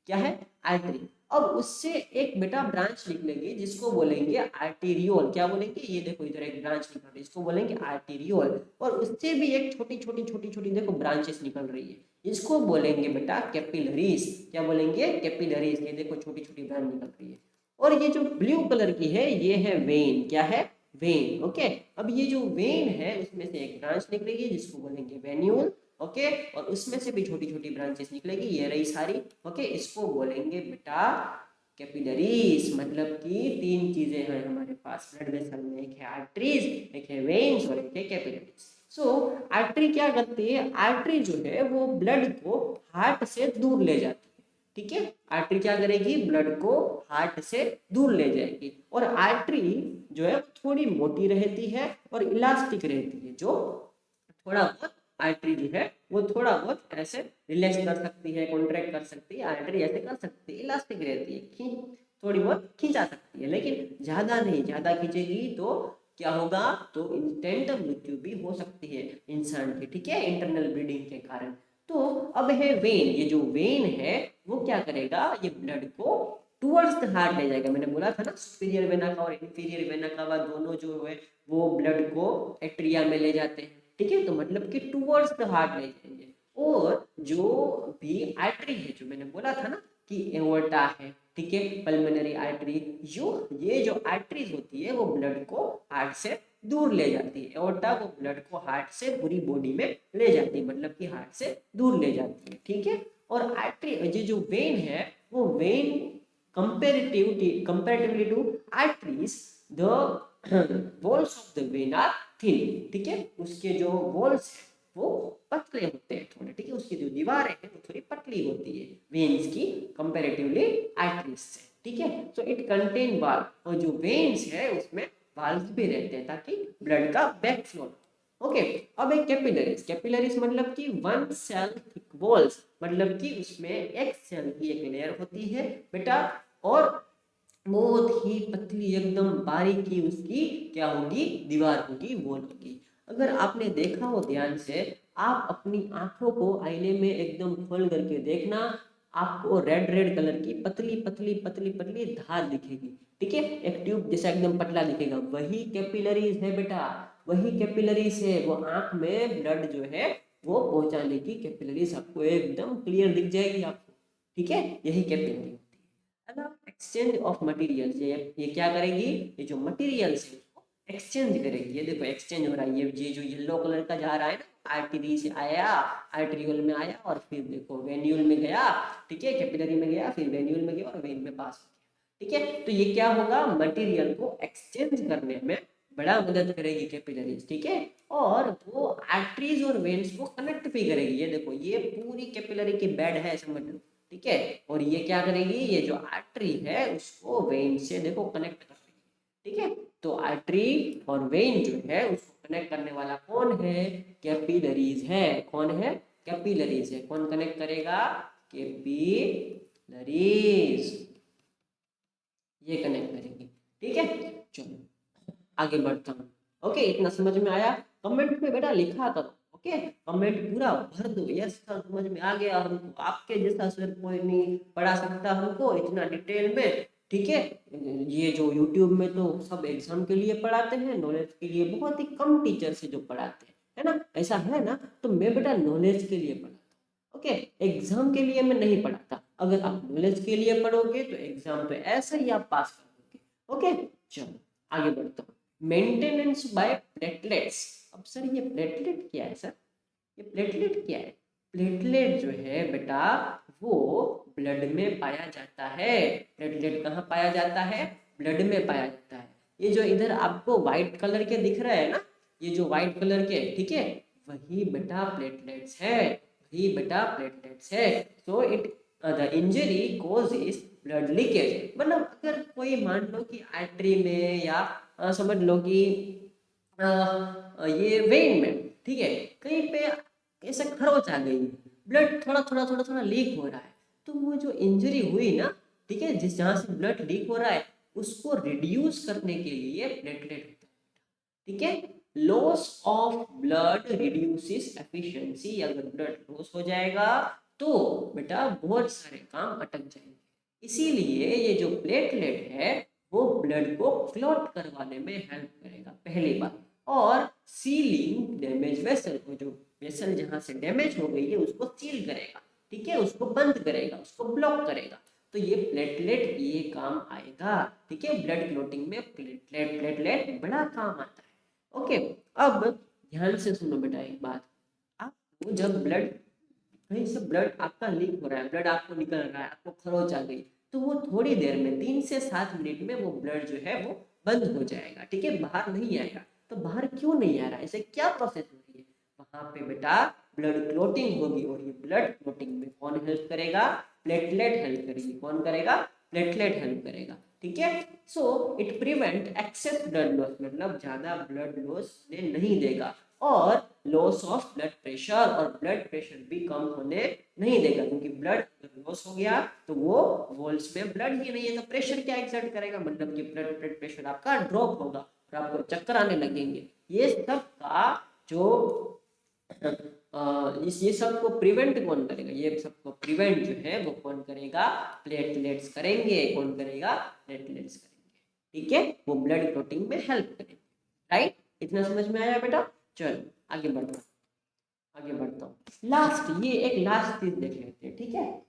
क्या है? आर्टरी। अब उससे एक बेटा ब्रांच निकलेगी जिसको बोलेंगे आर्टीरियोल। क्या बोलेंगे? ये देखो इधर एक ब्रांच निकल रही है, इसको बोलेंगे आर्टीरियोल। और उससे भी एक छोटी छोटी छोटी छोटी देखो ब्रांचेस निकल रही है, इसको बोलेंगे बेटा कैपिलरीज। क्या बोलेंगे? कैपिलरीज। ये देखो छोटी छोटी ब्रांच निकल रही है। और ये जो ब्लू कलर की है ये है वेन। क्या है? वेन। ओके, अब ये जो वेन है उसमें से एक ब्रांच निकलेगी जिसको बोलेंगे वेन्यूल। ओके, और उसमें से भी छोटी छोटी ब्रांचेस निकलेगी, ये रही सारी। ओके, इसको बोलेंगे बेटा कैपिलरीज। मतलब कि 3 चीजें हैं हमारे पास ब्लड वेसल में, एक है आर्टरीज, एक है वेन्स और एक है कैपिलरीज। सो आर्टरी क्या करती है? आर्टरी जो है वो ब्लड को हार्ट से दूर ले जाती है। ठीक है, आर्टरी क्या करेगी? ब्लड को हार्ट से दूर ले जाएगी। और आर्टरी जो है थोड़ी मोटी रहती है और इलास्टिक रहती है, जो थोड़ा बहुत आर्टरी जो है वो थोड़ा बहुत ऐसे रिलैक्स कर सकती है, कॉन्ट्रैक्ट कर सकती है, आर्टरी ऐसे कर सकती है, इलास्टिक रहती है, खींच थोड़ी बहुत खींचा सकती है, लेकिन ज्यादा नहीं। ज्यादा खींचेगी तो क्या होगा? तो इंस्टेंट मृत्यु भी हो सकती है इंसान की। ठीक है, इंटरनल ब्लीडिंग के कारण। तो अब है वेन। ये जो वेन है वो क्या करेगा? ये ब्लड को टुवर्ड्स द हार्ट ले जाएगा। मैंने बोला था ना, सुपीरियर वेना का और इंफीरियर वेना का दोनों जो है वो ब्लड को एट्रिया में ले जाते हैं। ठीक है, तो मतलब कि टुवर्ड्स द हार्ट ले जाएंगे। और जो भी आर्टरी है, जो मैंने बोला था ना कि एओर्टा है, ठीक है, पल्मोनरी आर्टरी, ये जो आर्टरीज होती है वो ब्लड को हार्ट से दूर ले जाती है। एओर्टा वो ब्लड को हार्ट से पूरी बॉडी में ले जाती है, मतलब कि हार्ट से दूर ले जाती है। ठीक है, और आर्टरी ये जो वेन है वो vein comparatively to arteries, the walls of the vein are thin. ठीक है, उसके जो वॉल्स है वो पतले होते हैं थोड़े। ठीक है, उसकी जो दीवारें हैं वो थोड़ी पतली होती है वेन्स की कंपैरेटिवली आर्टरीज से। ठीक है, सो इट कंटेन वाल्व, और जो वेन्स है उसमें वाल्व भी रहते हैं ताकि ब्लड का बैक फ्लो। ओके, अब एक कैपिलरीज। कैपिलरीज मतलब कि वन सेल थिक वॉल्स, मतलब कि उसमें एक सेल की एक लेयर होती है बेटा, और बहुत ही पतली एकदम बारीकी उसकी क्या होगी? दीवार होगी, वॉल होगी। अगर आपने देखा हो ध्यान से, आप अपनी आंखों को आईने में एकदम खोल करके देखना, आपको रेड रेड कलर की पतली पतली पतली पतली धार दिखेगी। ठीक है, एक ट्यूब जैसा एकदम पतला दिखेगा, वही कैपिलरीज है बेटा, वही कैपिलरीज है। वो आंख में ब्लड जो है वो पहुंचाने की कैपिलरीज आपको एकदम क्लियर दिख जाएगी आपको। ठीक है, यही कैपिलरी होती है ना। एक्सचेंज ऑफ मटेरियल्स, ये क्या करेगी? ये जो मटेरियल्स है उसको एक्सचेंज करेगी। ये देखो एक्सचेंज हो रहा है, ये जो येलो कलर का जा रहा है ना, आर्टरी से आया, आर्टरियोल में आया, और फिर देखो वेन्यूल में गया। ठीक है, कैपिलरी में गया, फिर वेन्यूल में गया और वेन में पास हो गया। ठीक है, तो ये क्या होगा? मटेरियल को एक्सचेंज करने में बड़ा मदद करेगी कैपिलरीज। ठीक है, और वो आर्टरीज और वेन्स को कनेक्ट भी करेगी। ये देखो ये पूरी कैपिलरी की बेड है समझ लो। ठीक है, और ये क्या करेगी? ये जो आर्टरी है उसको वेन से देखो कनेक्ट कर देगी। ठीक है, तो आर्टरी और वेन जो है उसको कनेक्ट करने वाला कौन है? कैपिलरीज है। कौन है? कैपिलरीज है। कौन कनेक्ट करेगा? कैपिलरीज, ये कनेक्ट करेंगे। ठीक है, चलो आगे बढ़ता हूँ। ओके, इतना समझ में आया? कमेंट में बेटा लिखा करो। ओके, कमेंट पूरा भर दो, यस सर समझ में आ गया हमको, आपके जैसा सर कोई नहीं पढ़ा सकता हमको इतना डिटेल में। ठीक है, ये जो यूट्यूब में तो सब एग्जाम के लिए पढ़ाते हैं, नॉलेज के लिए बहुत ही कम टीचर से जो पढ़ाते हैं, है ना? ऐसा है ना, तो मैं बेटा नॉलेज के लिए पढ़ाता हूँ। ओके, एग्जाम के लिए मैं नहीं पढ़ाता। अगर आप नॉलेज के लिए पढ़ोगे तो एग्जाम तो ऐसे ही आप पास कर दोगे। ओके, चलो आगे बढ़ता हूँ। Maintenance by platelets. अब सर ये प्लेटलेट क्या है? सर ये प्लेटलेट क्या है? प्लेटलेट जो है बेटा वो ब्लड में पाया जाता है। प्लेटलेट कहाँ पाया जाता है? ब्लड में पाया जाता है। ये जो इधर आपको व्हाइट कलर के दिख रहे हैं ना, ये जो व्हाइट कलर के, ठीक है, वही बेटा प्लेटलेट्स है, वही बेटा प्लेटलेट्स है। So it the injury cause is blood leakage. मतलब अगर कोई मान लो कि आर्टरी में या समझ लो कि ये वेन में, ठीक है, कहीं पे ऐसे खरोच आ गई, ब्लड थोड़ा थोड़ा लीक हो रहा है, तो वो जो इंजरी हुई ना, ठीक है, जिस जहाँ से ब्लड लीक हो रहा है उसको रिड्यूस करने के लिए प्लेटलेट होता है, ठीक है। Loss of blood reduces efficiency. अगर ब्लड लॉस हो जाएगा तो बेटा बहुत सारे काम अटक जाएंगे। इसीलिए ये जो प्लेटलेट है वो ब्लड को क्लॉट करवाने में हेल्प करेगा, पहली बात। और सीलिंग डैमेज वेसल, वो जो वेसल जहां से डैमेज हो गई है उसको सील करेगा, ठीक है, उसको बंद करेगा, उसको ब्लॉक करेगा। तो ये प्लेटलेट ये काम आएगा, ठीक है। ब्लड क्लॉटिंग में प्लेटलेट प्लेटलेट बड़ा काम आता है। ओके, अब ध्यान से सुनो बेटा एक बात। आपको जब ब्लड, कहीं से ब्लड आपका लीक हो रहा है, ब्लड आपको निकल रहा है, आपको खरोच आ गई, तो वो थोड़ी देर में 3 से 7 मिनट में वो ब्लड जो है वो बंद हो जाएगा, ठीक है, बाहर नहीं आएगा। तो बाहर क्यों नहीं आ रहा है? ऐसे क्या प्रोसेस हो रही है? वहां पे बेटा ब्लड क्लोटिंग होगी, और ये ब्लड क्लोटिंग में कौन हेल्प करेगा? प्लेटलेट हेल्प करेगी। कौन करेगा? प्लेटलेट हेल्प करेगा, ठीक है। So it prevent excess blood loss, मतलब ज्यादा ब्लड लॉस नहीं देगा, और लॉस ऑफ ब्लड प्रेशर, और ब्लड प्रेशर भी कम होने नहीं देगा, क्योंकि ब्लड लॉस हो गया तो वो वॉल्स में ब्लड ही नहीं है, तो प्रेशर क्या एक्सर्ट करेगा? मतलब कि ब्लड प्रेशर आपका ड्रॉप होगा और आपको चक्कर आने लगेंगे। ये सब का जो ये सब को प्रिवेंट कौन करेगा? ये सब को प्रिवेंट जो है वो कौन करेगा? प्लेटलेट्स करेंगे। कौन करेगा? प्लेटलेट्स करेंगे, ठीक है, वो ब्लड क्लॉटिंग में हेल्प करेंगे। राइट, इतना समझ में आया बेटा? चलो आगे बढ़ता हूँ, आगे बढ़ता हूँ। लास्ट, ये एक लास्ट चीज देख लेते हैं, ठीक है।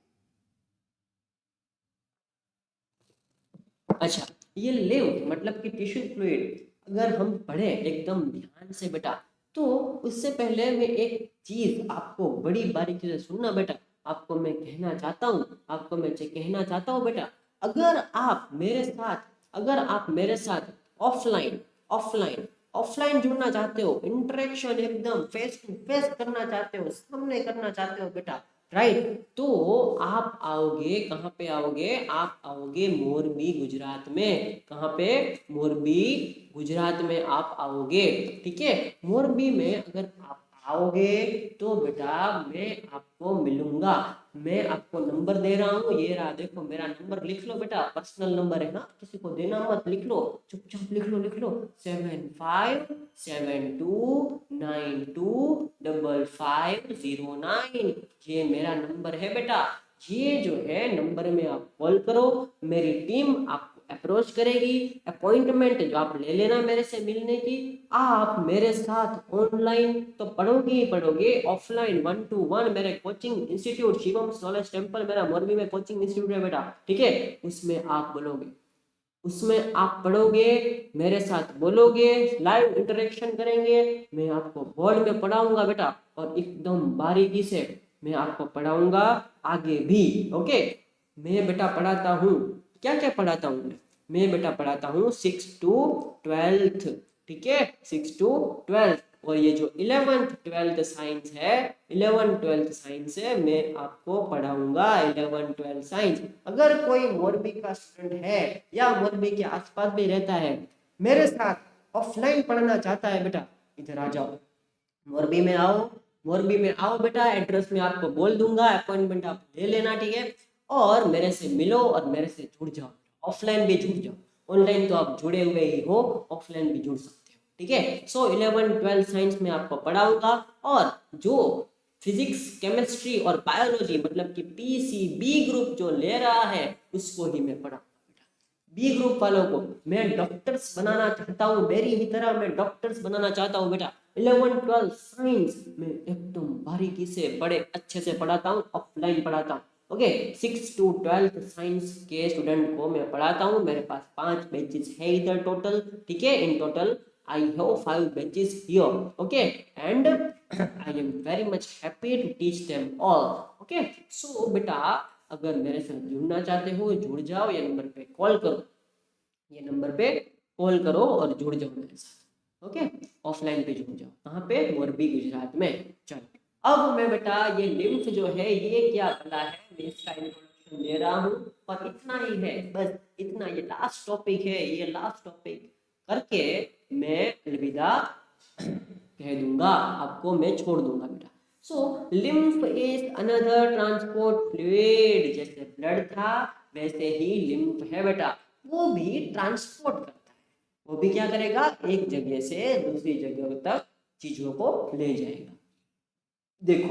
अच्छा, ये लिव मतलब कि टिश्यू फ्लूइड, अगर हम पढ़े एकदम ध्यान से बेटा, तो उससे पहले मैं एक चीज आपको बड़ी बारीकी से सुनना बेटा। आपको मैं कहना चाहता हूँ, आपको मैं कहना चाहता हूँ बेटा, अगर आप मेरे साथ, अगर आप मेरे साथ ऑफलाइन ऑफलाइन ऑफलाइन जुड़ना चाहते हो, इंटरेक्शन एकदम फेस टू फेस करना चाहते हो, सामने करना चाहते हो बेटा, राइट, तो आप आओगे, कहाँ पे आओगे? आप आओगे मोरबी गुजरात में। कहाँ पे? मोरबी गुजरात में आप आओगे, ठीक है। मोरबी में अगर आप आओगे तो बेटा मैं आपको मिलूंगा। मैं आपको नंबर दे रहा हूँ, ये रहा, देखो मेरा नंबर, लिख लो बेटा, पर्सनल नंबर है ना, किसी को देना मत, लिख लो, चुपचाप लिख लो, लिख लो, 7572925509। ये मेरा नंबर है बेटा। ये जो है नंबर में आप कॉल करो, मेरी टीम आपको अप्रोच करेगी, अपॉइंटमेंट जो आप ले लेना मेरे से मिलने की। आप मेरे साथ ऑनलाइन तो पढ़ोगे ही पढ़ोगे, ऑफलाइन 1 to 1 मेरे coaching institute Shivam knowledge temple, मेरा मोरबी में कोचिंग इंस्टीट्यूट है बेटा, ठीक है, उसमें आप बोलोगे, उसमें आप पढ़ोगे, मेरे साथ बोलोगे, लाइव इंटरेक्शन करेंगे, मैं आपको बोर्ड में पढ़ाऊंगा बेटा, और एकदम बारीकी से मैं आपको पढ़ाऊंगा आगे भी। ओके, मैं बेटा पढ़ाता हूँ, क्या क्या पढ़ाता हूँ? मैं बेटा पढ़ाता हूँ 6 to 12, ठीक है, 6 to 12। और ये जो 11th 12th साइंस है, 11th 12th साइंस है, मैं आपको पढ़ाऊंगा 11th 12th साइंस। अगर कोई मोरबी का स्टूडेंट है या मोरबी के आसपास भी रहता है, मेरे साथ ऑफलाइन पढ़ना चाहता है बेटा, इधर आ जाओ, मोरबी में आओ, मोरबी में आओ बेटा, एड्रेस में आपको बोल दूंगा, अपॉइंटमेंट आप ले लेना, ठीक है, और मेरे से मिलो और मेरे से जुड़ जाओ। ऑफलाइन भी जुड़ जाओ, ऑनलाइन तो आप जुड़े हुए ही हो, ऑफलाइन भी जुड़ सकते हो, ठीक है। सो 11th 12th साइंस में आपको पढ़ाऊंगा, और जो फिजिक्स केमिस्ट्री और बायोलॉजी मतलब कि पीसीबी ग्रुप जो ले रहा है उसको ही मैं पढ़ाऊंगा। बी ग्रुप वालों को मैं डॉक्टर्स बनाना चाहता हूँ, मेरी ही तरह मैं डॉक्टर्स बनाना चाहता हूँ बेटा। 11th 12th साइंस में एकदम बारीकी से बड़े अच्छे से पढ़ाता हूँ, ऑफलाइन पढ़ाता हूँ। ओके, 6 to 12 साइंस के स्टूडेंट को मैं पढ़ाता हूँ, मेरे पास 5 बैचेस है इधर टोटल, ठीक है, in total I have 5 batches here. Okay, and I'm very much happy to teach them all. Okay, so बेटा अगर मेरे साथ जुड़ना चाहते हो जुड़ जाओ, ये नंबर पे कॉल करो, ये नंबर पे कॉल करो और जुड़ जाओ मेरे साथ। ओके, ऑफलाइन पे जुड़ जाओ, कहाँ पे, मोरबी गुजरात में। चलो अब मैं बेटा ये लिम्फ जो है ये क्या बता है, मैं इसका इंट्रोडक्शन दे रहा हूँ और इतना ही है, बस इतना, ये लास्ट टॉपिक है, ये लास्ट टॉपिक करके मैं अलविदा कह दूंगा आपको, मैं छोड़ दूंगा बेटा। So lymph is another transport fluid, जैसे ब्लड था वैसे ही लिम्फ है बेटा, वो भी ट्रांसपोर्ट करता है, वो भी क्या करेगा, एक जगह से दूसरी जगह तक चीजों को ले जाएगा। देखो,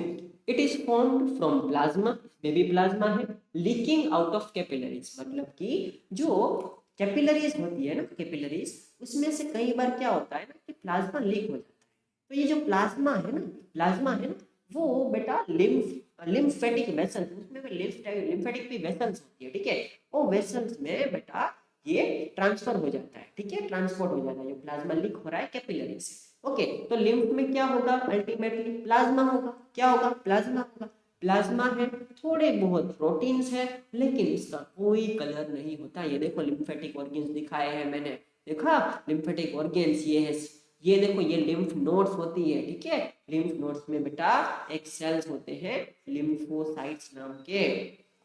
it is formed from plasma, baby plasma है, लीकिंग आउट ऑफ कैपिलरीज, मतलब कि जो कैपिलरीज होती है ना, कैपिलरीज, उसमें से कई बार क्या होता है ना कि प्लाज्मा लीक हो जाता है, तो ये जो प्लाज्मा है ना, प्लाज्मा है ना, वो बेटा लिम्फेटिक वेसल्स, उसमें लिम्फेटिक भी वेसल्स होती है, ठीक है, वो वेसल्स में बेटा ये ट्रांसफर हो जाता है, ठीक है, ट्रांसपोर्ट हो जाता है, जो प्लाज्मा लीक हो रहा है कैपिलरी से। ओके, तो लिम्फ में क्या होगा, अल्टीमेटली प्लाज्मा होगा, क्या होगा, प्लाज्मा होगा, प्लाज्मा है, थोड़े बहुत प्रोटीन्स है, लेकिन इसका कोई कलर नहीं होता। ये देखो लिम्फेटिक ऑर्गन्स दिखाए हैं मैंने, देखा लिम्फेटिक ऑर्गन्स, ये है, ये देखो ये लिम्फ नोड्स होती है, ठीक है, लिम्फ नोड्स में बेटा एक सेल्स होते हैं लिम्फोसाइट्स नाम के,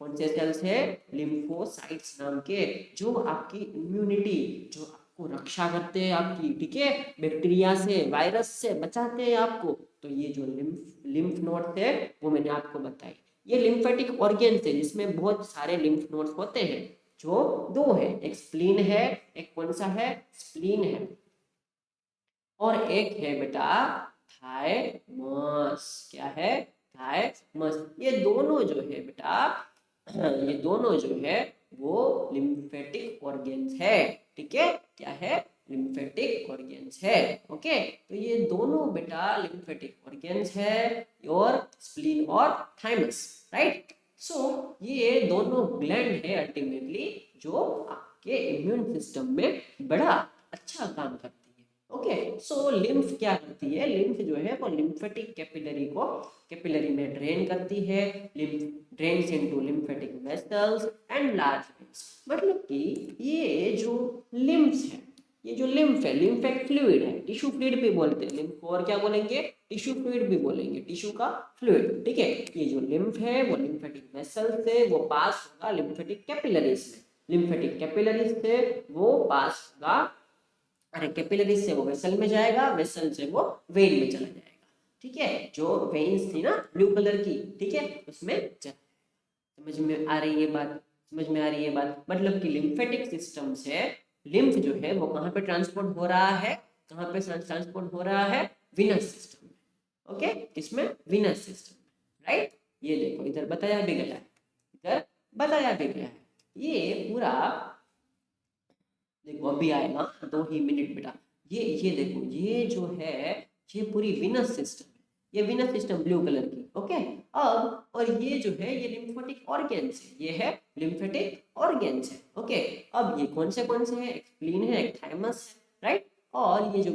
कौन से सेल्स है, लिम्फोसाइट्स नाम के, जो आपकी इम्यूनिटी, जो आपको रक्षा करते हैं आपकी, ठीक है, बैक्टीरिया से, वायरस से बचाते हैं आपको। तो ये जो लिम्फ नोड्स है वो मैंने आपको बताई, ये लिम्फेटिक ऑर्गन्स है जिसमें बहुत सारे लिम्फ नोड्स होते हैं, जो दो है, एक स्प्लीन है, एक कौन सा है, स्प्लीन है, और एक है बेटा थायमस, क्या है, थायमस। ये दोनों जो है बेटा, ये दोनों जो है वो लिम्फेटिक ऑर्गन्स है, ठीक है, क्या है, लिम्फेटिक ऑर्गन्स है। ओके, तो ये दोनों बेटा लिम्फेटिक ऑर्गन्स है, और स्प्लीन और थाइमस, राइट। सो ये दोनों ग्लैंड है अल्टीमेटली, जो आपके इम्यून सिस्टम में बड़ा अच्छा काम करते हैं। ओके, सो लिम्फ क्या करती है, लिम्फ जो है वो लिम्फेटिक कैपिलरी को, कैपिलरी में ड्रेन करती है, lymph drains into lymphatic vessels and large veins, मतलब कि ये जो लिम्फ है, ये जो लिम्फ है, लिम्फ एक फ्लूइड है, टिश्यू फ्लूइड भी बोलते हैं लिम्फ को, और क्या बोलेंगे, टिश्यू फ्लूइड भी बोलेंगे, टिश्यू का फ्लूइड, ठीक है। ये जो लिम्फ है वो लिम्फेटिक वेसल से वो पास होगा लिम्फेटिक कैपिलरीज में, लिम्फेटिक कैपिलरीज से वो पास होगा, अरे कैपिलरीज से वो वेसल में जाएगा, वेसल से वो वेन में चला जाएगा, ठीक है, जो वेन्स थी ना ब्लू कलर की, ठीक है, उसमें समझ में आ रही है बात, समझ में आ रही है बात, मतलब कि लिम्फेटिक सिस्टम से लिम्फ जो है वो कहाँ पे ट्रांसपोर्ट हो रहा है, कहाँ पे ट्रांसपोर्ट हो रहा है, विनस सिस्टम में। ओके, किसमें, विनस सिस्टम में, राइट। ये देखो इधर बताया भी गया है, इधर बताया भी गया है, ये पूरा देखो अभी आएगा 2 ही मिनट बेटा, ये देखो ये जो है ये पूरी विनस सिस्टम है, ये विनस सिस्टम ब्लू कलर की। ओके, अब और ये जो है ये लिम्फेटिक ऑर्गन्स है, ये है लिम्फेटिक ऑर्गन्स है। ओके, अब ये कौन से हैं, एक स्प्लीन है, एक थाइमस है, राइट, और ये जो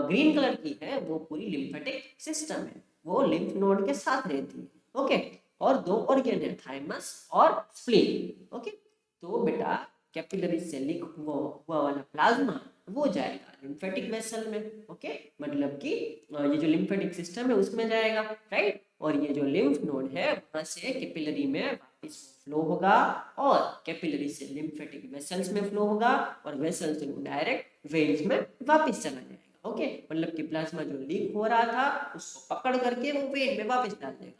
ग्रीन कलर की है वो पूरी लिम्फेटिक सिस्टम है, वो लिम्फ नोड के साथ रहती है। ओके, और दो ऑर्गन है, थाइमस और स्प्लीन। ओके, तो बेटा कैपिलरी से लीक हुआ वाला प्लाज्मा वो जाएगा लिम्फेटिक वेसल में। ओके, मतलब कि ये जो लिम्फेटिक सिस्टम है उसमें जाएगा, राइट, और ये जो लिम्फ नोड है वहां से कैपिलरी में वापस फ्लो होगा, और कैपिलरी से लिम्फेटिक वेसल्स में फ्लो होगा, और वेसल से डायरेक्ट वेन्स में वापस चला जाएगा। ओके, मतलब कि प्लाज्मा जो लीक हो रहा था उसको पकड़ करके वो वेन में वापस डाल देगा,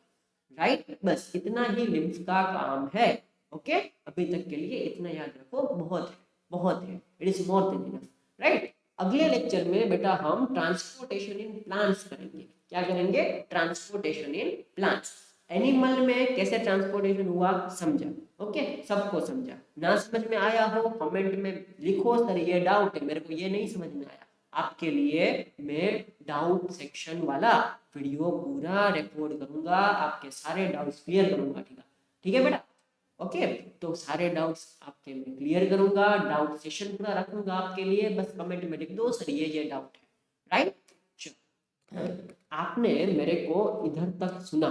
राइट, बस इतना ही लिम्फ का काम है। ओके, अभी तक के लिए इतना याद रखो, बहुत है, बहुत है, it is more than enough, right. अगले लेक्चर में बेटा हम ट्रांसपोर्टेशन इन प्लांट्स करेंगे, क्या करेंगे, ट्रांसपोर्टेशन इन प्लांट्स, एनिमल में कैसे ट्रांसपोर्टेशन हुआ समझा। ओके, सबको समझा, ना समझ में आया हो कमेंट में लिखो, सर ये डाउट है, मेरे को ये नहीं समझ में आया, आपके लिए मैं डाउट सेक्शन वाला वीडियो पूरा रिकॉर्ड करूंगा, आपके सारे डाउट्स क्लियर करूंगा, ठीक है बेटा। ओके, तो सारे डाउट्स आपके मैं क्लियर करूंगा, डाउट सेशन पूरा रखूंगा आपके लिए, बस कमेंट में लिख दो सर ये डाउट है, राइट। आपने मेरे को इधर तक सुना,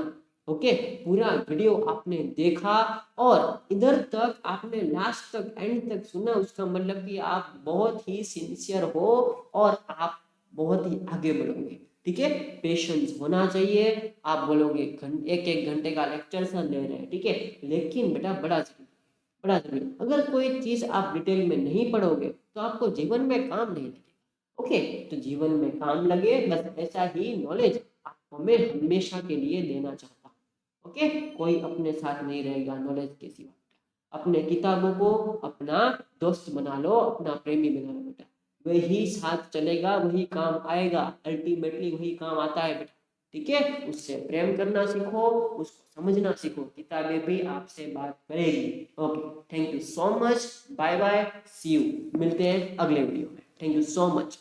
ओके, पूरा वीडियो आपने देखा और इधर तक आपने लास्ट तक एंड तक सुना, उसका मतलब कि आप बहुत ही सिंसियर हो और आप बहुत ही आगे बढ़ोगे। ठीक है, पेशेंस होना चाहिए। आप बोलोगे एक एक घंटे का लेक्चर सर ले रहे हैं, ठीक है, लेकिन बेटा बड़ा जरूरी, अगर कोई चीज आप डिटेल में नहीं पढ़ोगे तो आपको जीवन में काम नहीं लगेगा। ओके, तो जीवन में काम लगे, बस ऐसा ही नॉलेज आपको मैं हमेशा के लिए देना चाहता हूँ। ओके, कोई अपने साथ नहीं रहेगा नॉलेज के सिवा। अपने किताबों को अपना दोस्त बना लो, अपना प्रेमी बना लो बेटा, वही साथ चलेगा, वही काम आएगा, अल्टीमेटली वही काम आता है बेटा। ठीक है, उससे प्रेम करना सीखो, उसको समझना सीखो, किताबें भी आपसे बात करेगी। Okay, thank you so much, bye bye, see you, मिलते हैं अगले वीडियो में। Thank you so much.